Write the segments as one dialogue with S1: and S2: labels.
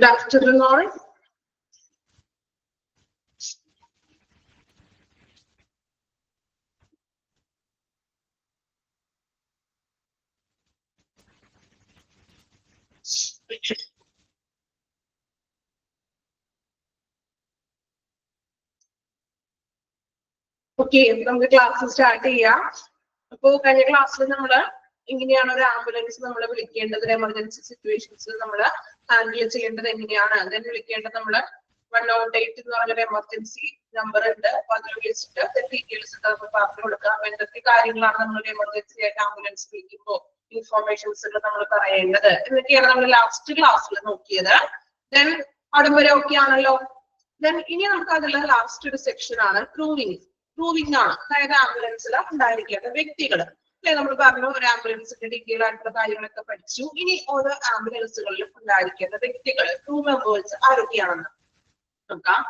S1: Good afternoon, all. Okay, നമുക്ക് class start ചെയ്യാം. അപ്പോൾ കഴിഞ്ഞ ക്ലാസ്സിൽ നമ്മൾ എങ്ങനെയാണ് ഒരു ആംബുലൻസ് നമ്മൾ വിളിക്കേണ്ടത്, എമർജൻസി സിറ്റുവേഷൻസ് നമ്മൾ ഹാൻഡിൽ ചെയ്യേണ്ടത് എങ്ങനെയാണ്, അതിന് വിളിക്കേണ്ടത് നമ്മൾ 108 എന്ന് പറഞ്ഞൊരു എമർജൻസി നമ്പർ ഉണ്ട്. അപ്പൊ അതിൽ വിളിച്ചിട്ട് ഡീറ്റെയിൽസ് നമുക്ക് പറഞ്ഞു കൊടുക്കാം. എന്തൊക്കെ കാര്യങ്ങളാണ് നമ്മൾ എമർജൻസി ആയിട്ട് ആംബുലൻസ് വിളിക്കുമ്പോൾ ഇൻഫോർമേഷൻസ് നമ്മൾ പറയേണ്ടത് എന്നൊക്കെയാണ് നമ്മൾ ലാസ്റ്റ് ക്ലാസ്സിൽ നോക്കിയത്. ദെൻ അവിടെ വരെ ഓക്കെ ആണല്ലോ. ദെൻ ഇനി നമുക്ക് അതിലെ ലാസ്റ്റ് ഒരു സെക്ഷൻ ആണ് പ്രൂവിംഗ് ആണ്. അതായത് ആംബുലൻസിൽ ഉണ്ടായിരിക്കേണ്ട വ്യക്തികൾ അല്ലെ. നമ്മൾ പറഞ്ഞു ഒരു ആംബുലൻസിന്റെ ഡീറ്റെയിൽ ആയിട്ടുള്ള കാര്യങ്ങളൊക്കെ പഠിച്ചു. ഇനി ഓരോ ആംബുലൻസുകളിലും ഉണ്ടായിരിക്കേണ്ട വ്യക്തികൾ, ക്രൂ മെമ്പേഴ്സ് ആരൊക്കെയാണെന്ന് നോക്കാം.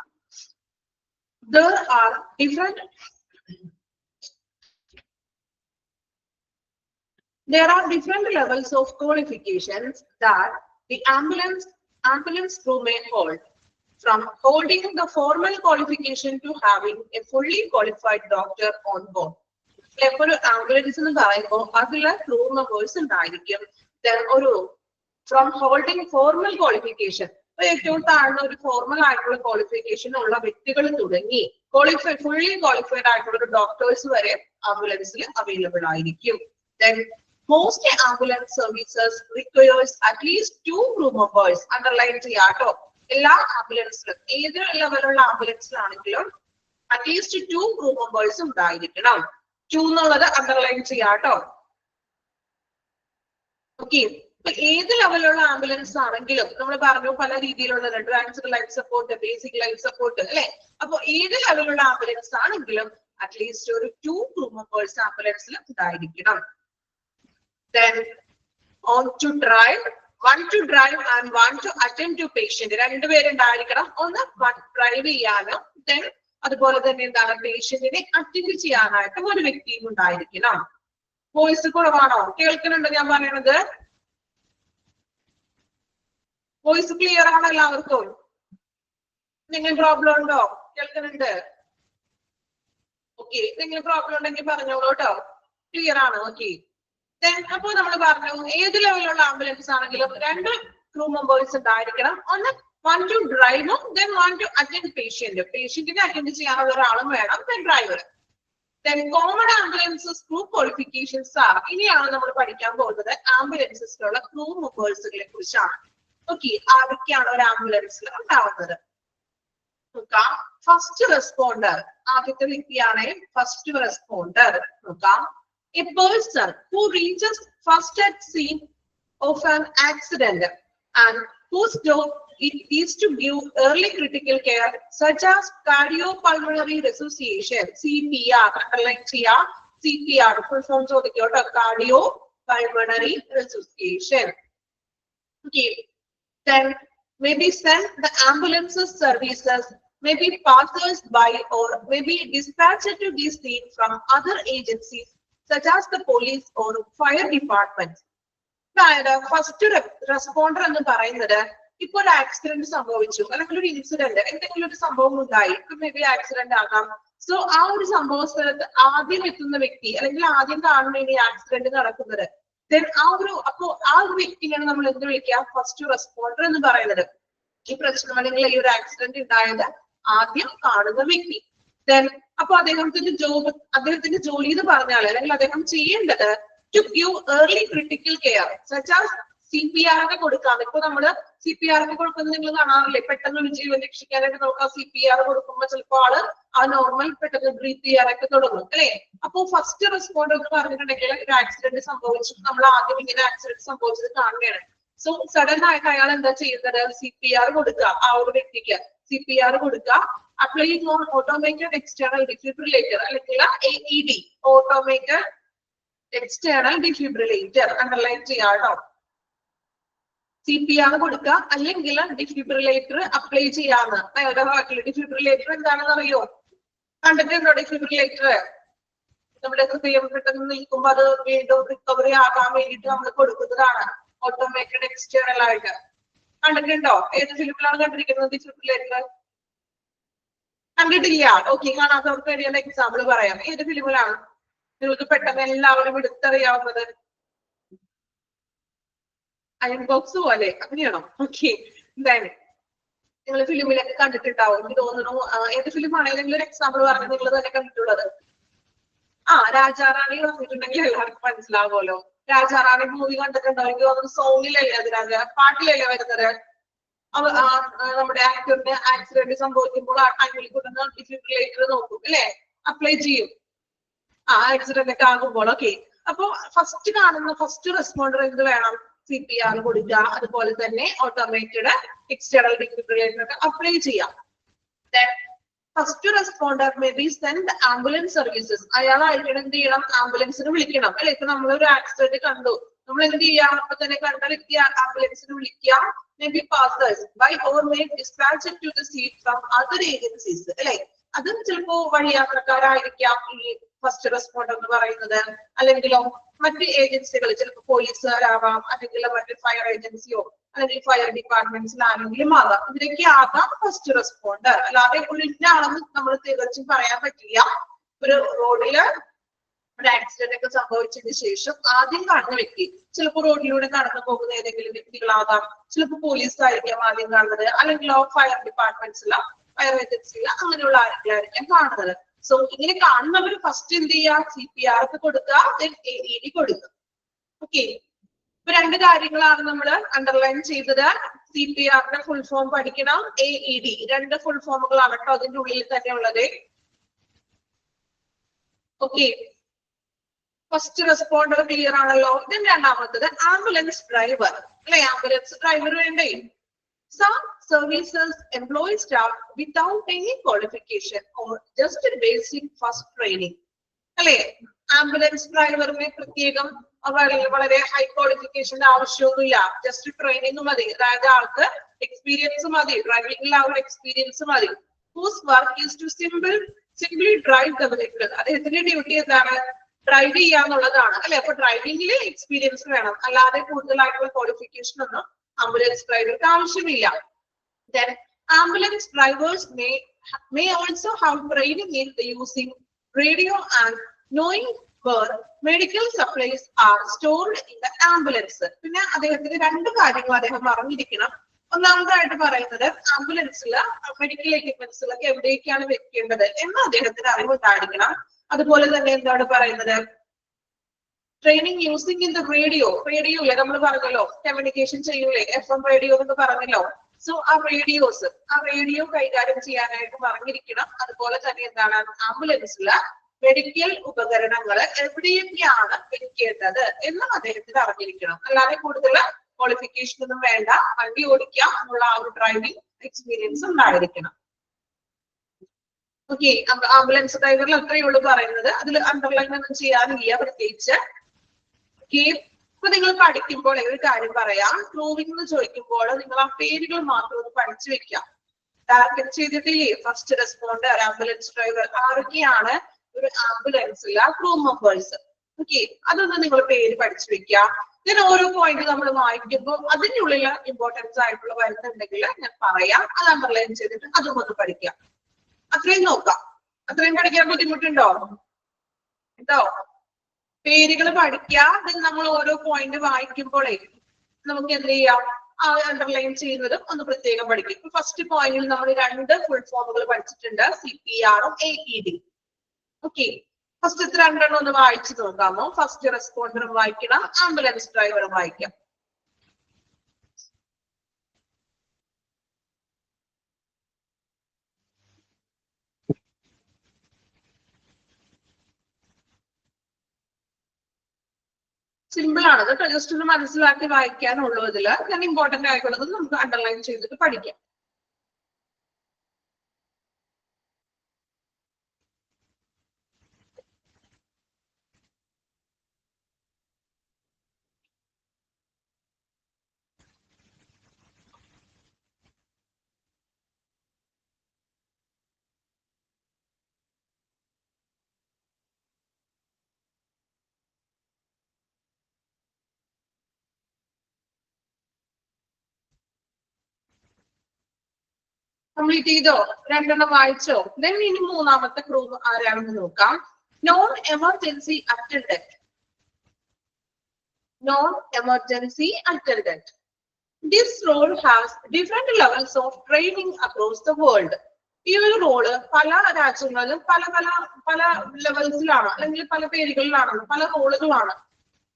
S1: There are different levels of qualifications that the ambulance crew may hold, from holding the formal qualification to having a fully qualified doctor on board. എപ്പോഴും ആംബുലൻസ് എന്ന് പറയുമ്പോൾ അതിലെ ക്രൂ മെമ്പേഴ്സ് ഉണ്ടായിരിക്കും. ഫ്രം ഹോൾഡിംഗ് ഫോർമൽ ക്വാളിഫിക്കേഷൻ, ഏറ്റവും താഴ്ന്ന ഒരു formal ആയിട്ടുള്ള qualification ഉള്ള വ്യക്തികൾ തുടങ്ങി ഫുള്ളി ക്വാളിഫൈഡ് ആയിട്ടുള്ള ഒരു ഡോക്ടേഴ്സ് വരെ ആംബുലൻസിൽ അവൈലബിൾ ആയിരിക്കും. Then most ambulance services requires at least 2 crew members. Underline ചെയ്യാട്ടോ. എല്ലാ ആംബുലൻസിലും ഏത് ലെവലുള്ള ആംബുലൻസിലാണെങ്കിലും അറ്റ്ലീസ്റ്റ് 2 crew members ഉണ്ടായിരിക്കണം. 2 എന്നുള്ളത് അണ്ടർലൈൻ ചെയ്യാട്ടോ. ഓക്കെ, ഏത് ലെവലുള്ള ആംബുലൻസ് ആണെങ്കിലും നമ്മൾ പറഞ്ഞു പല രീതിയിലുള്ളത്, advanced life support, basic life support അല്ലെ. അപ്പൊ ഏത് ലെവലുള്ള ആംബുലൻസ് ആണെങ്കിലും അറ്റ്ലീസ്റ്റ് ഒരു 2 crew members ആംബുലൻസിൽ ഉണ്ടായിരിക്കണം. Then one to drive and one to attend to patient. രണ്ടുപേരുണ്ടായിരിക്കണം. ഒന്ന് ഡ്രൈവ് ചെയ്യാനും then അതുപോലെ തന്നെ എന്താണ് പേഷ്യന്റിനെ അറ്റൻഡ് ചെയ്യാനായിട്ടും ഒരു വ്യക്തിയും ഉണ്ടായിരിക്കണം. വോയിസ് കുറവാണോ? കേൾക്കുന്നുണ്ടോ ഞാൻ പറയണത്? വോയിസ് ക്ലിയർ ആണോ എല്ലാവർക്കും? എന്തെങ്കിലും പ്രോബ്ലം ഉണ്ടോ? കേൾക്കുന്നുണ്ട്? ഓക്കെ, എന്തെങ്കിലും പ്രോബ്ലം ഉണ്ടെങ്കിൽ പറഞ്ഞോളൂ കേട്ടോ. ക്ലിയർ ആണ്? ഓക്കെ. അപ്പൊ നമ്മൾ പറഞ്ഞു ഏത് ലെവലുള്ള ആംബുലൻസ് ആണെങ്കിലും 2 ക്രൂ മെമ്പേഴ്സ് ഉണ്ടായിരിക്കണം. ഒന്ന് one to drive, then one to attend പേഷ്യന്റിനെ അറ്റൻഡ് ചെയ്യാനുള്ള ഒരാളും വേണം, then driver. Then common ambulances crew qualifications are. ഇനിയാണ് നമ്മൾ പഠിക്കാൻ പോകുന്നത് ആംബുലൻസിലുള്ള ക്രൂ മെമ്പേഴ്സുകളെ കുറിച്ചാണ്. ഓക്കെ, ആരൊക്കെയാണ് ഒരു ആംബുലൻസിൽ ഉണ്ടാവുന്നത് നോക്കാം. ഫസ്റ്റ് റെസ്പോണ്ടർ, ആദ്യത്തെ വ്യക്തിയാണ് ഫസ്റ്റ് റെസ്പോണ്ടർ. നോക്കാം. A person who reaches first at scene of an accident and whose job it is to give early critical care such as cardiopulmonary resuscitation, CPR. Underline ചെയ്യാ, CPR full form ചോദിക്കോട്ടോ. Cardiopulmonary resuscitation. Okay. Then maybe send the ambulances services, maybe passers by, or maybe dispatched to this scene from other agencies such as the police or fire department. അതായത് first responder എന്ന് പറയുന്നത് ഇപ്പൊ ഒരു accident സംഭവിച്ചു, അല്ലെങ്കിൽ ഒരു incident, എന്തെങ്കിലും ഒരു സംഭവം ഉണ്ടായി, മേ ബി ആക്സിഡന്റ് ആകാം. സോ ആ ഒരു സംഭവ സ്ഥലത്ത് ആദ്യം എത്തുന്ന വ്യക്തി, അല്ലെങ്കിൽ ആദ്യം കാണുന്ന ഈ ആക്സിഡന്റ് നടക്കുന്നത്, അപ്പോ ആ ഒരു വ്യക്തിയാണ് നമ്മൾ എന്ത് വിളിക്കുക? ഫസ്റ്റ് റെസ്പോണ്ടർ എന്ന് പറയുന്നത്. ഈ പ്രശ്നം അല്ലെങ്കിൽ ഈ ഒരു ആക്സിഡന്റ് ഉണ്ടായത് ആദ്യം കാണുന്ന വ്യക്തി. അപ്പൊ അദ്ദേഹത്തിന്റെ ജോലി എന്ന് പറഞ്ഞാൽ, അല്ലെങ്കിൽ അദ്ദേഹം ചെയ്യേണ്ടത് to give early critical care such as CPR ഒക്കെ കൊടുക്കാം. ഇപ്പൊ നമ്മള് CPR ഒക്കെ കൊടുക്കുന്നത് നിങ്ങൾ കാണാറില്ലേ? പെട്ടെന്ന് ഒരു ജീവൻ രക്ഷിക്കാനായിട്ട് നമുക്ക് CPR കൊടുക്കുമ്പോൾ ചിലപ്പോൾ ആള് ആ നോർമൽ പെട്ടെന്ന് ബ്രീത്ത് ചെയ്യാനൊക്കെ തുടങ്ങും അല്ലെ. അപ്പൊ ഫസ്റ്റ് റെസ്പോണ്ട് എന്ന് പറഞ്ഞിട്ടുണ്ടെങ്കിൽ ഒരു ആക്സിഡന്റ് സംഭവിച്ചു, നമ്മൾ ആദ്യം ഇങ്ങനെ ആക്സിഡന്റ് സംഭവിച്ചത് കാണുകയാണ്. സോ സഡൻ ആയിട്ട് അയാൾ എന്താ ചെയ്യുന്നത്? CPR കൊടുക്കുക. ആ ഒരു വ്യക്തിക്ക് CPR കൊടുക്കുക. Applying on automated external defibrillator അല്ലെങ്കിൽ AED, automated external defibrillator. Underline ചെയ്യാട്ടോ. CPR കൊടുക്കുക അല്ലെങ്കിൽ ഡിഫിബ്രിലേറ്റർ അപ്ലൈ ചെയ്യാന്ന് അയാളുടെ വാക്കിൽ. ഡിഫിബ്രിലേറ്റർ എന്താണെന്ന് അറിയോ? കണ്ടിട്ടുണ്ടോ ഡിഫിബ്രിലേറ്റർ? നമ്മുടെ ഹൃദയം പെട്ടെന്ന് നിൽക്കുമ്പോ അത് വീണ്ടും റിക്കവറി ആകാൻ വേണ്ടിയിട്ട് നമ്മൾ കൊടുക്കുന്നതാണ് ഓട്ടോമേറ്റഡ് എക്സ്റ്റേണൽ ആയിട്ട്. കണ്ടിട്ടുണ്ടോ? ഏത് ഫിലിമിലാണ് കണ്ടിരിക്കുന്നത്? ചുറ്റിലേക്ക് കണ്ടിട്ടില്ല. ഓക്കെ, കാണാത്തവർക്ക് വേണ്ടിയുള്ള എക്സാമ്പിൾ പറയാം. ഏത് ഫിലിമിലാണ് നിങ്ങൾക്ക് പെട്ടെന്ന് എല്ലാവരും എടുത്തറിയാവുന്നത്? അയൺ ബോക്സ് പോലെ അങ്ങനെയാണോ? ഓക്കെ, എന്തായാലും നിങ്ങൾ ഫിലിമിലൊക്കെ കണ്ടിട്ടുണ്ടാവും എനിക്ക് തോന്നുന്നു. ഏത് ഫിലിം ആണെങ്കിലും ഒരു എക്സാമ്പിൾ പറഞ്ഞ് നിങ്ങൾ തന്നെ കണ്ടിട്ടുള്ളത്. രാജാറാണി പറഞ്ഞിട്ടുണ്ടെങ്കിൽ എല്ലാവർക്കും മനസ്സിലാവുമല്ലോ. രാജാറാണി മൂവി കണ്ടിട്ടുണ്ടോ? എനിക്ക് തോന്നുന്നു സോങ്ങിലല്ലേ അത്, പാട്ടിലല്ലേ വരുന്നത്. നമ്മുടെ ആക്ടറിന് ആക്സിഡന്റ് സംഭവിക്കുമ്പോൾ ആ ടൈമിൽ കൊടുക്കുന്ന ഡിഫിബ്രിലേറ്റർ നോക്കും അല്ലെ, അപ്ലൈ ചെയ്യും. ആക്സിഡന്റ് ഒക്കെ ആകുമ്പോൾ. ഓക്കെ, അപ്പൊ ഫസ്റ്റ് റെസ്പോണ്ടർ എന്ത് വേണം? CPR കൊടുക്കുക. അതുപോലെ തന്നെ ഓട്ടോമേറ്റഡ് എക്സ്റ്റേണൽ ഡിഫിബ്രിലേറ്റർ ഒക്കെ അപ്ലൈ ചെയ്യാം. First responder may be send ambulance services. അയാളായിരിക്കണം എന്ത് ചെയ്യണം? ആംബുലൻസിന് വിളിക്കണം അല്ലെ. ഇപ്പൊ നമ്മളൊരു ആക്സിഡന്റ് കണ്ടു, നമ്മൾ എന്ത് ചെയ്യാം? അപ്പൊ തന്നെ കണ്ട വ്യക്തി ആംബുലൻസിന് വിളിക്കുക. May be passers by or may dispatch to the seat from other agencies അല്ലെ. അതും ചിലപ്പോ വഴിയാത്രക്കാരായിരിക്കാം ഈ ഫസ്റ്റ് റെസ്പോണ്ടർ എന്ന് പറയുന്നത്. അല്ലെങ്കിലോ മറ്റ് ഏജൻസികൾ, ചിലപ്പോൾ പോലീസുകാരാവാം, അല്ലെങ്കിൽ മറ്റ് ഫയർ ഏജൻസിയോ അല്ലെങ്കിൽ ഫയർ ഡിപ്പാർട്ട്മെന്റ്സിലാണെങ്കിലും ആകാം. ഇതിലേക്ക് ആകാം ഫസ്റ്റ് റെസ്പോണ്ടർ. അല്ലാതെ ഒരു ഇന്നാണെന്ന് നമ്മൾ തികച്ചും പറയാൻ പറ്റില്ല. ഒരു റോഡില് ഒരു ആക്സിഡന്റ് ഒക്കെ സംഭവിച്ചതിന് ശേഷം ആദ്യം കാണുന്ന വ്യക്തി ചിലപ്പോൾ റോഡിലൂടെ കടന്നു പോകുന്ന ഏതെങ്കിലും വ്യക്തികളാകാം, ചിലപ്പോൾ പോലീസ് ആയിരിക്കാം ആദ്യം കാണുന്നത്, അല്ലെങ്കിൽ ഫയർ ഡിപ്പാർട്ട്മെന്റ്സിലോ ഫയർ ഏജൻസിയിലോ അങ്ങനെയുള്ള ആരെങ്കിലും കാണുന്നത്. സോ ഇങ്ങനെ കാണുന്നവർ ഫസ്റ്റ് എന്ത് ചെയ്യുക? CPR ഒക്കെ കൊടുക്കുക, then AED കൊടുക്കുക. ഓക്കെ, ഇപ്പൊ രണ്ട് കാര്യങ്ങളാണ് നമ്മൾ അണ്ടർലൈൻ ചെയ്തത്. CPRന്റെ ഫുൾ ഫോം പഠിക്കണം, AED രണ്ട് ഫുൾ ഫോമുകളാണ് കേട്ടോ അതിന്റെ ഉള്ളിൽ തന്നെ ഉള്ളത്. ഓക്കെ, ഫസ്റ്റ് റെസ്പോണ്ടർ ക്ലിയർ ആണല്ലോ. then രണ്ടാമത്തത് ആംബുലൻസ് ഡ്രൈവർ അല്ലെ. ആംബുലൻസ് ഡ്രൈവർ വേണ്ടേ? Some services employ staff without any qualification or just a basic first training. അല്ലെ, ആംബുലൻസ് ഡ്രൈവറിന് പ്രത്യേകം വളരെ ഹൈ ക്വാളിഫിക്കേഷന്റെ ആവശ്യമൊന്നുമില്ല. ജസ്റ്റ് ട്രെയിനിങ് മതി. അതായത് ആൾക്ക് എക്സ്പീരിയൻസ് മതി, ഡ്രൈവിംഗിൽ ആ ഒരു എക്സ്പീരിയൻസ് മതി. Whose work is to simply drive the vehicle. അദ്ദേഹത്തിന്റെ ഡ്യൂട്ടി എന്താണ്? ഡ്രൈവ് ചെയ്യാന്നുള്ളതാണ് അല്ലെ. അപ്പൊ ഡ്രൈവിംഗിൽ എക്സ്പീരിയൻസ് വേണം, അല്ലാതെ കൂടുതലായിട്ടുള്ള ക്വാളിഫിക്കേഷൻ ഒന്നും ആംബുലൻസ് ഡ്രൈവർക്ക് ആവശ്യമില്ല. Then ambulance drivers may also have training in using radio and knowing where medical supplies are stored in the ambulance. പിന്നെ അദ്ദേഹത്തിന് രണ്ട് കാര്യങ്ങൾ അദ്ദേഹം അറിഞ്ഞിരിക്കണം. ഒന്നാമതായിട്ട് പറയുന്നത് ആംബുലൻസിൽ മെഡിക്കൽ എക്യുപ്മെന്റ്സിലൊക്കെ എവിടേക്കാണ് വെക്കേണ്ടത് എന്ന് അദ്ദേഹത്തിന് അറിവുണ്ടായിരിക്കണം. അതുപോലെ തന്നെ എന്താണ് പറയുന്നത്? Training using in the radio ഇല്ലേ, നമ്മൾ പറഞ്ഞല്ലോ കമ്മ്യൂണിക്കേഷൻ ചെയ്യൂലേ, FM റേഡിയോ എന്ന് പറഞ്ഞല്ലോ. സോ ആ റേഡിയോ കൈകാര്യം ചെയ്യാനായിട്ട് പറഞ്ഞിരിക്കണം. അതുപോലെ തന്നെ എന്താണ് ആംബുലൻസില് മെഡിക്കൽ ഉപകരണങ്ങൾ എവിടെയൊക്കെയാണ് വെക്കേണ്ടത് എന്നും അദ്ദേഹത്തിന് അറിഞ്ഞിരിക്കണം. അല്ലാതെ കൂടുതൽ ക്വാളിഫിക്കേഷൻ ഒന്നും വേണ്ട, വണ്ടി ഓടിക്കാം എന്നുള്ള ആ ഒരു ഡ്രൈവിംഗ് എക്സ്പീരിയൻസ് ഉണ്ടായിരിക്കണം. ഓക്കെ, ആംബുലൻസ് ഡ്രൈവറിൽ അത്രയേ ഉള്ളൂ പറയുന്നത്. അതിൽ അണ്ടർലൈൻ ഒന്നും ചെയ്യാനില്ല പ്രത്യേകിച്ച്. ഇപ്പൊ നിങ്ങൾ പഠിക്കുമ്പോൾ ഒരു കാര്യം പറയാം, പ്രൂവിംഗ് എന്ന് ചോദിക്കുമ്പോൾ നിങ്ങൾ ആ പേരുകൾ മാത്രം ഒന്ന് പഠിച്ചു വെക്കാം. ടാർഗറ്റ് ചെയ്തിട്ടില്ലേ? ഫസ്റ്റ് റെസ്പോണ്ടർ, ആംബുലൻസ് ഡ്രൈവർ, ആരൊക്കെയാണ് ഒരു ആംബുലൻസിൽ ക്രൂ മെമ്പേഴ്സ്. ഓക്കെ, അതൊന്ന് നിങ്ങൾ പേര് പഠിച്ചു വെക്കുക. ഇതിന് ഓരോ പോയിന്റ് നമ്മൾ വായിക്കുമ്പോൾ അതിൻ്റെ ഉള്ളിൽ ഇമ്പോർട്ടൻസ് ആയിട്ടുള്ള വരുന്നുണ്ടെങ്കിൽ ഞാൻ പറയാം, അത് അണ്ടർലൈൻ ചെയ്തിട്ട് അതും ഒന്ന് പഠിക്കാം. അത്രയും നോക്കാം. അത്രയും പഠിക്കാൻ ബുദ്ധിമുട്ടുണ്ടോ? കേട്ടോ, പേരുകൾ പഠിക്കുക. നമ്മൾ ഓരോ പോയിന്റ് വായിക്കുമ്പോഴേ നമുക്ക് എന്ത് ചെയ്യാം? അണ്ടർലൈൻ ചെയ്യുന്നതും ഒന്ന് പ്രത്യേകം പഠിക്കും. ഫസ്റ്റ് പോയിന്റിൽ നമ്മൾ രണ്ട് ഫുൾ ഫോമുകൾ പഠിച്ചിട്ടുണ്ട്, CPR-ഉം AED. ഓക്കെ, ഫസ്റ്റ് രണ്ടെണ്ണം ഒന്ന് വായിച്ചു നോക്കാമോ? ഫസ്റ്റ് റെസ്പോണ്ടറും വായിക്കണം, ആംബുലൻസ് ഡ്രൈവറും വായിക്കാം. സിമ്പിൾ ആണ് കേട്ടോ, ജസ്റ്റ് ഒന്ന് മനസ്സിലാക്കി വായിക്കാനുള്ളൂ. ഇതില് ഞാൻ ഇമ്പോർട്ടന്റ് ആയിട്ടുള്ളത് നമുക്ക് അണ്ടർലൈൻ ചെയ്തിട്ട് പഠിക്കാം. കംപ്ലീറ്റ് ചെയ്തോ? രണ്ടെണ്ണം വായിച്ചോ? ദെൻ ഇനി മൂന്നാമത്തെ ക്രൂം ആരാണെന്ന് നോക്കാം. Non emergency attendant. Non emergency attendant. This role has different levels of training across the world. ഈ ഒരു റോള് പല രാജ്യങ്ങളിലും പല പല പല ലെവൽസിലാണ്, അല്ലെങ്കിൽ പല പേരുകളിലാണ്, പല റോളുകളാണ്.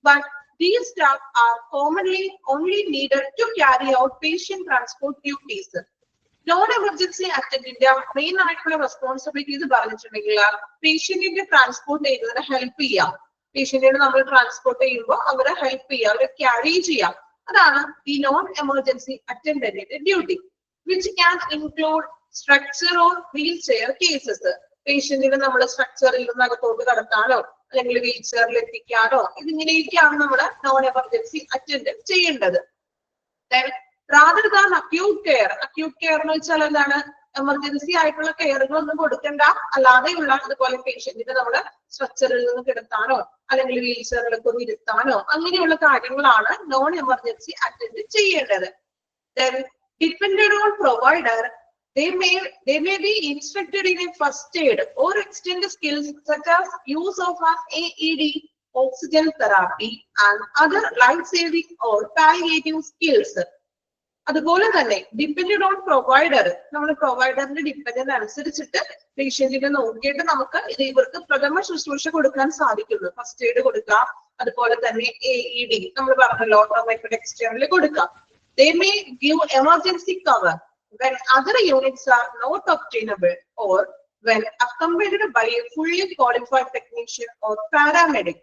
S1: But these staff are commonly only needed to carry out patient transport duties. Non emergency അറ്റൻഡന്റിന്റെ മെയിൻ ആയിട്ടുള്ള റെസ്പോൺസിബിലിറ്റീസ് പറഞ്ഞിട്ടുണ്ടെങ്കിൽ പേഷ്യന്റിന്റെ ട്രാൻസ്പോർട്ട് ചെയ്യുന്നതിന് ഹെൽപ്പ് ചെയ്യാം. പേഷ്യന്റിനെ നമ്മൾ ട്രാൻസ്പോർട്ട് ചെയ്യുമ്പോൾ അവരെ ഹെൽപ്പ് ചെയ്യാം, അവരെ ക്യാരി ചെയ്യാം. അതാണ് ഈ നോൺ എമർജൻസി അറ്റൻഡന്റിന്റെ duty. Which can include stretcher or wheel chair cases. പേഷ്യന്റിനെ നമ്മൾ സ്ട്രക്ചറിൽ നിന്ന് അകത്തോട്ട് കടത്താനോ അല്ലെങ്കിൽ വീൽ ചെയറിൽ എത്തിക്കാനോ ഇതിങ്ങനെയൊക്കെയാണ് നമ്മുടെ നോൺ എമർജൻസി അറ്റൻഡന്റ് ചെയ്യേണ്ടത്. rather than acute care. acute care എന്ന് വെച്ചാൽ എന്താണ്? എമർജൻസി ആയിട്ടുള്ള കെയറുകളൊന്നും കൊടുക്കണ്ട, അല്ലാതെയുള്ള അതുപോലെ പേഷ്യന്റിനെ നമ്മള് സ്ട്രക്ചറിൽ നിന്ന് കിടത്താനോ അല്ലെങ്കിൽ വീൽ ചെയറിലൊക്കെ ഒന്ന് ഇരുത്താനോ അങ്ങനെയുള്ള കാര്യങ്ങളാണ് നോൺ എമർജൻസി അറ്റൻഡ് ചെയ്യേണ്ടത്. Then depended on provider, they may be instructed in a first aid or extend skills such as use of an AED, oxygen therapy and other life-saving or palliative skills. അതുപോലെ തന്നെ depended on provider, നമ്മുടെ പ്രൊവൈഡറിന്റെ dependent അനുസരിച്ചിട്ട് പേഷ്യന്റിനെ നോക്കിയിട്ട് നമുക്ക് ഇവർക്ക് പ്രഥമ ശുശ്രൂഷ കൊടുക്കാൻ സാധിക്കുന്നു. ഫസ്റ്റ് എയ്ഡ് കൊടുക്കാം, അതുപോലെ തന്നെ AED നമ്മൾ പറഞ്ഞല്ലോ ഓട്ടോമാറ്റിക് എക്സ്റ്റേണൽ കൊടുക്കാം. They may give emergency cover when other units are not obtainable or when accompanied by a fully qualified technician or paramedic.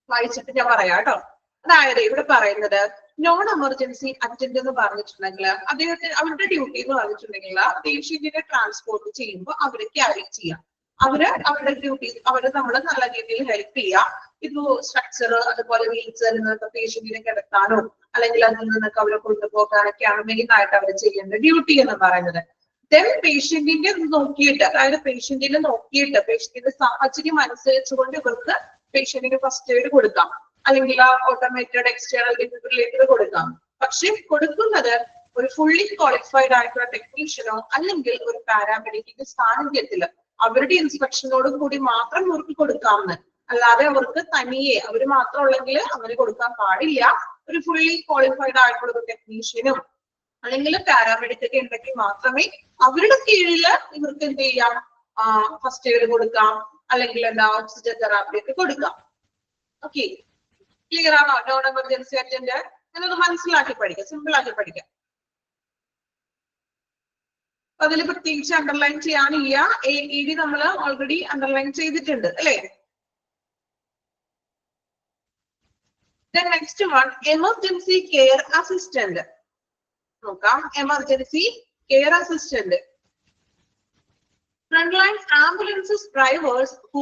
S1: വായിച്ചിട്ട് ഞാൻ പറയാം കേട്ടോ. അതായത് ഇവിടെ പറയുന്നത് നോൺ എമർജൻസി അറ്റൻഡ് എന്ന് പറഞ്ഞിട്ടുണ്ടെങ്കിൽ അദ്ദേഹത്തിന് അവരുടെ ഡ്യൂട്ടി എന്ന് പറഞ്ഞിട്ടുണ്ടെങ്കിൽ പേഷ്യന്റിനെ ട്രാൻസ്പോർട്ട് ചെയ്യുമ്പോൾ അവരെ ക്യാരി ചെയ്യാം. അവരുടെ ഡ്യൂട്ടി അവരെ നമ്മൾ നല്ല രീതിയിൽ ഹെൽപ്പ് ചെയ്യാം. ഇപ്പൊ സ്ട്രക്ചർ അതുപോലെ വീൽ ചെയറിൽ നിന്നൊക്കെ പേഷ്യന്റിനെ കിടത്താനോ അല്ലെങ്കിൽ അതിൽ നിന്നൊക്കെ അവരെ കൊണ്ടുപോകാനൊക്കെയാണ് മെയിൻ ആയിട്ട് അവർ ചെയ്യേണ്ട ഡ്യൂട്ടി എന്ന് പറയുന്നത്. ദെൻ പേഷ്യന്റിന്റെ നോക്കിയിട്ട്, അതായത് പേഷ്യന്റിനെ നോക്കിയിട്ട് പേഷ്യന്റിന്റെ സാഹചര്യം അനുസരിച്ചുകൊണ്ട് ഇവർക്ക് പേഷ്യന്റിന് ഫസ്റ്റ് എയ്ഡ് കൊടുക്കാം, അല്ലെങ്കിൽ ഓട്ടോമേറ്റഡ് എക്സ്റ്റേണൽ ഡിഫിബ്രിലേറ്റർ കൊടുക്കാം. പക്ഷെ കൊടുക്കുന്നത് ഒരു ഫുള്ളി ക്വാളിഫൈഡ് ആയിട്ടുള്ള ടെക്നീഷ്യനോ അല്ലെങ്കിൽ ഒരു പാരാമെഡിക്കിന്റെ സാന്നിധ്യത്തിൽ അവരുടെ ഇൻസ്പെക്ഷനോട് കൂടി മാത്രം ഇവർക്ക് കൊടുക്കാമെന്ന്, അല്ലാതെ അവർക്ക് തനിയെ അവർ മാത്രം ഉള്ളെങ്കിൽ അങ്ങനെ കൊടുക്കാൻ പാടില്ല. ഒരു ഫുള്ളി ക്വാളിഫൈഡ് ആയിട്ടുള്ള ഒരു ടെക്നീഷ്യനും അല്ലെങ്കിൽ പാരാമെഡിക് ഒക്കെ ഉണ്ടെങ്കിൽ മാത്രമേ അവരുടെ കീഴില് ഇവർക്ക് എന്ത് ചെയ്യാം, ഫസ്റ്റ് എയ്ഡ് കൊടുക്കാം അല്ലെങ്കിൽ എന്താ ഓക്സിജൻ തെറാപ്പി ഒക്കെ കൊടുക്കാം. ഓക്കെ, ക്ലിയർ ആണോ? നോൺ എമർജൻസി അറ്റൻഡ് ഞാനത് മനസ്സിലാക്കി പഠിക്കാം, സിമ്പിൾ ആക്കി പഠിക്കാം. അതിൽ പ്രത്യേകിച്ച് അണ്ടർലൈൻ ചെയ്യാനില്ല. AED നമ്മൾ ഓൾറെഡി അണ്ടർലൈൻ ചെയ്തിട്ടുണ്ട് അല്ലെ? Next one emergency care assistant. നോക്കാം, emergency care assistant. Frontline ambulances drivers who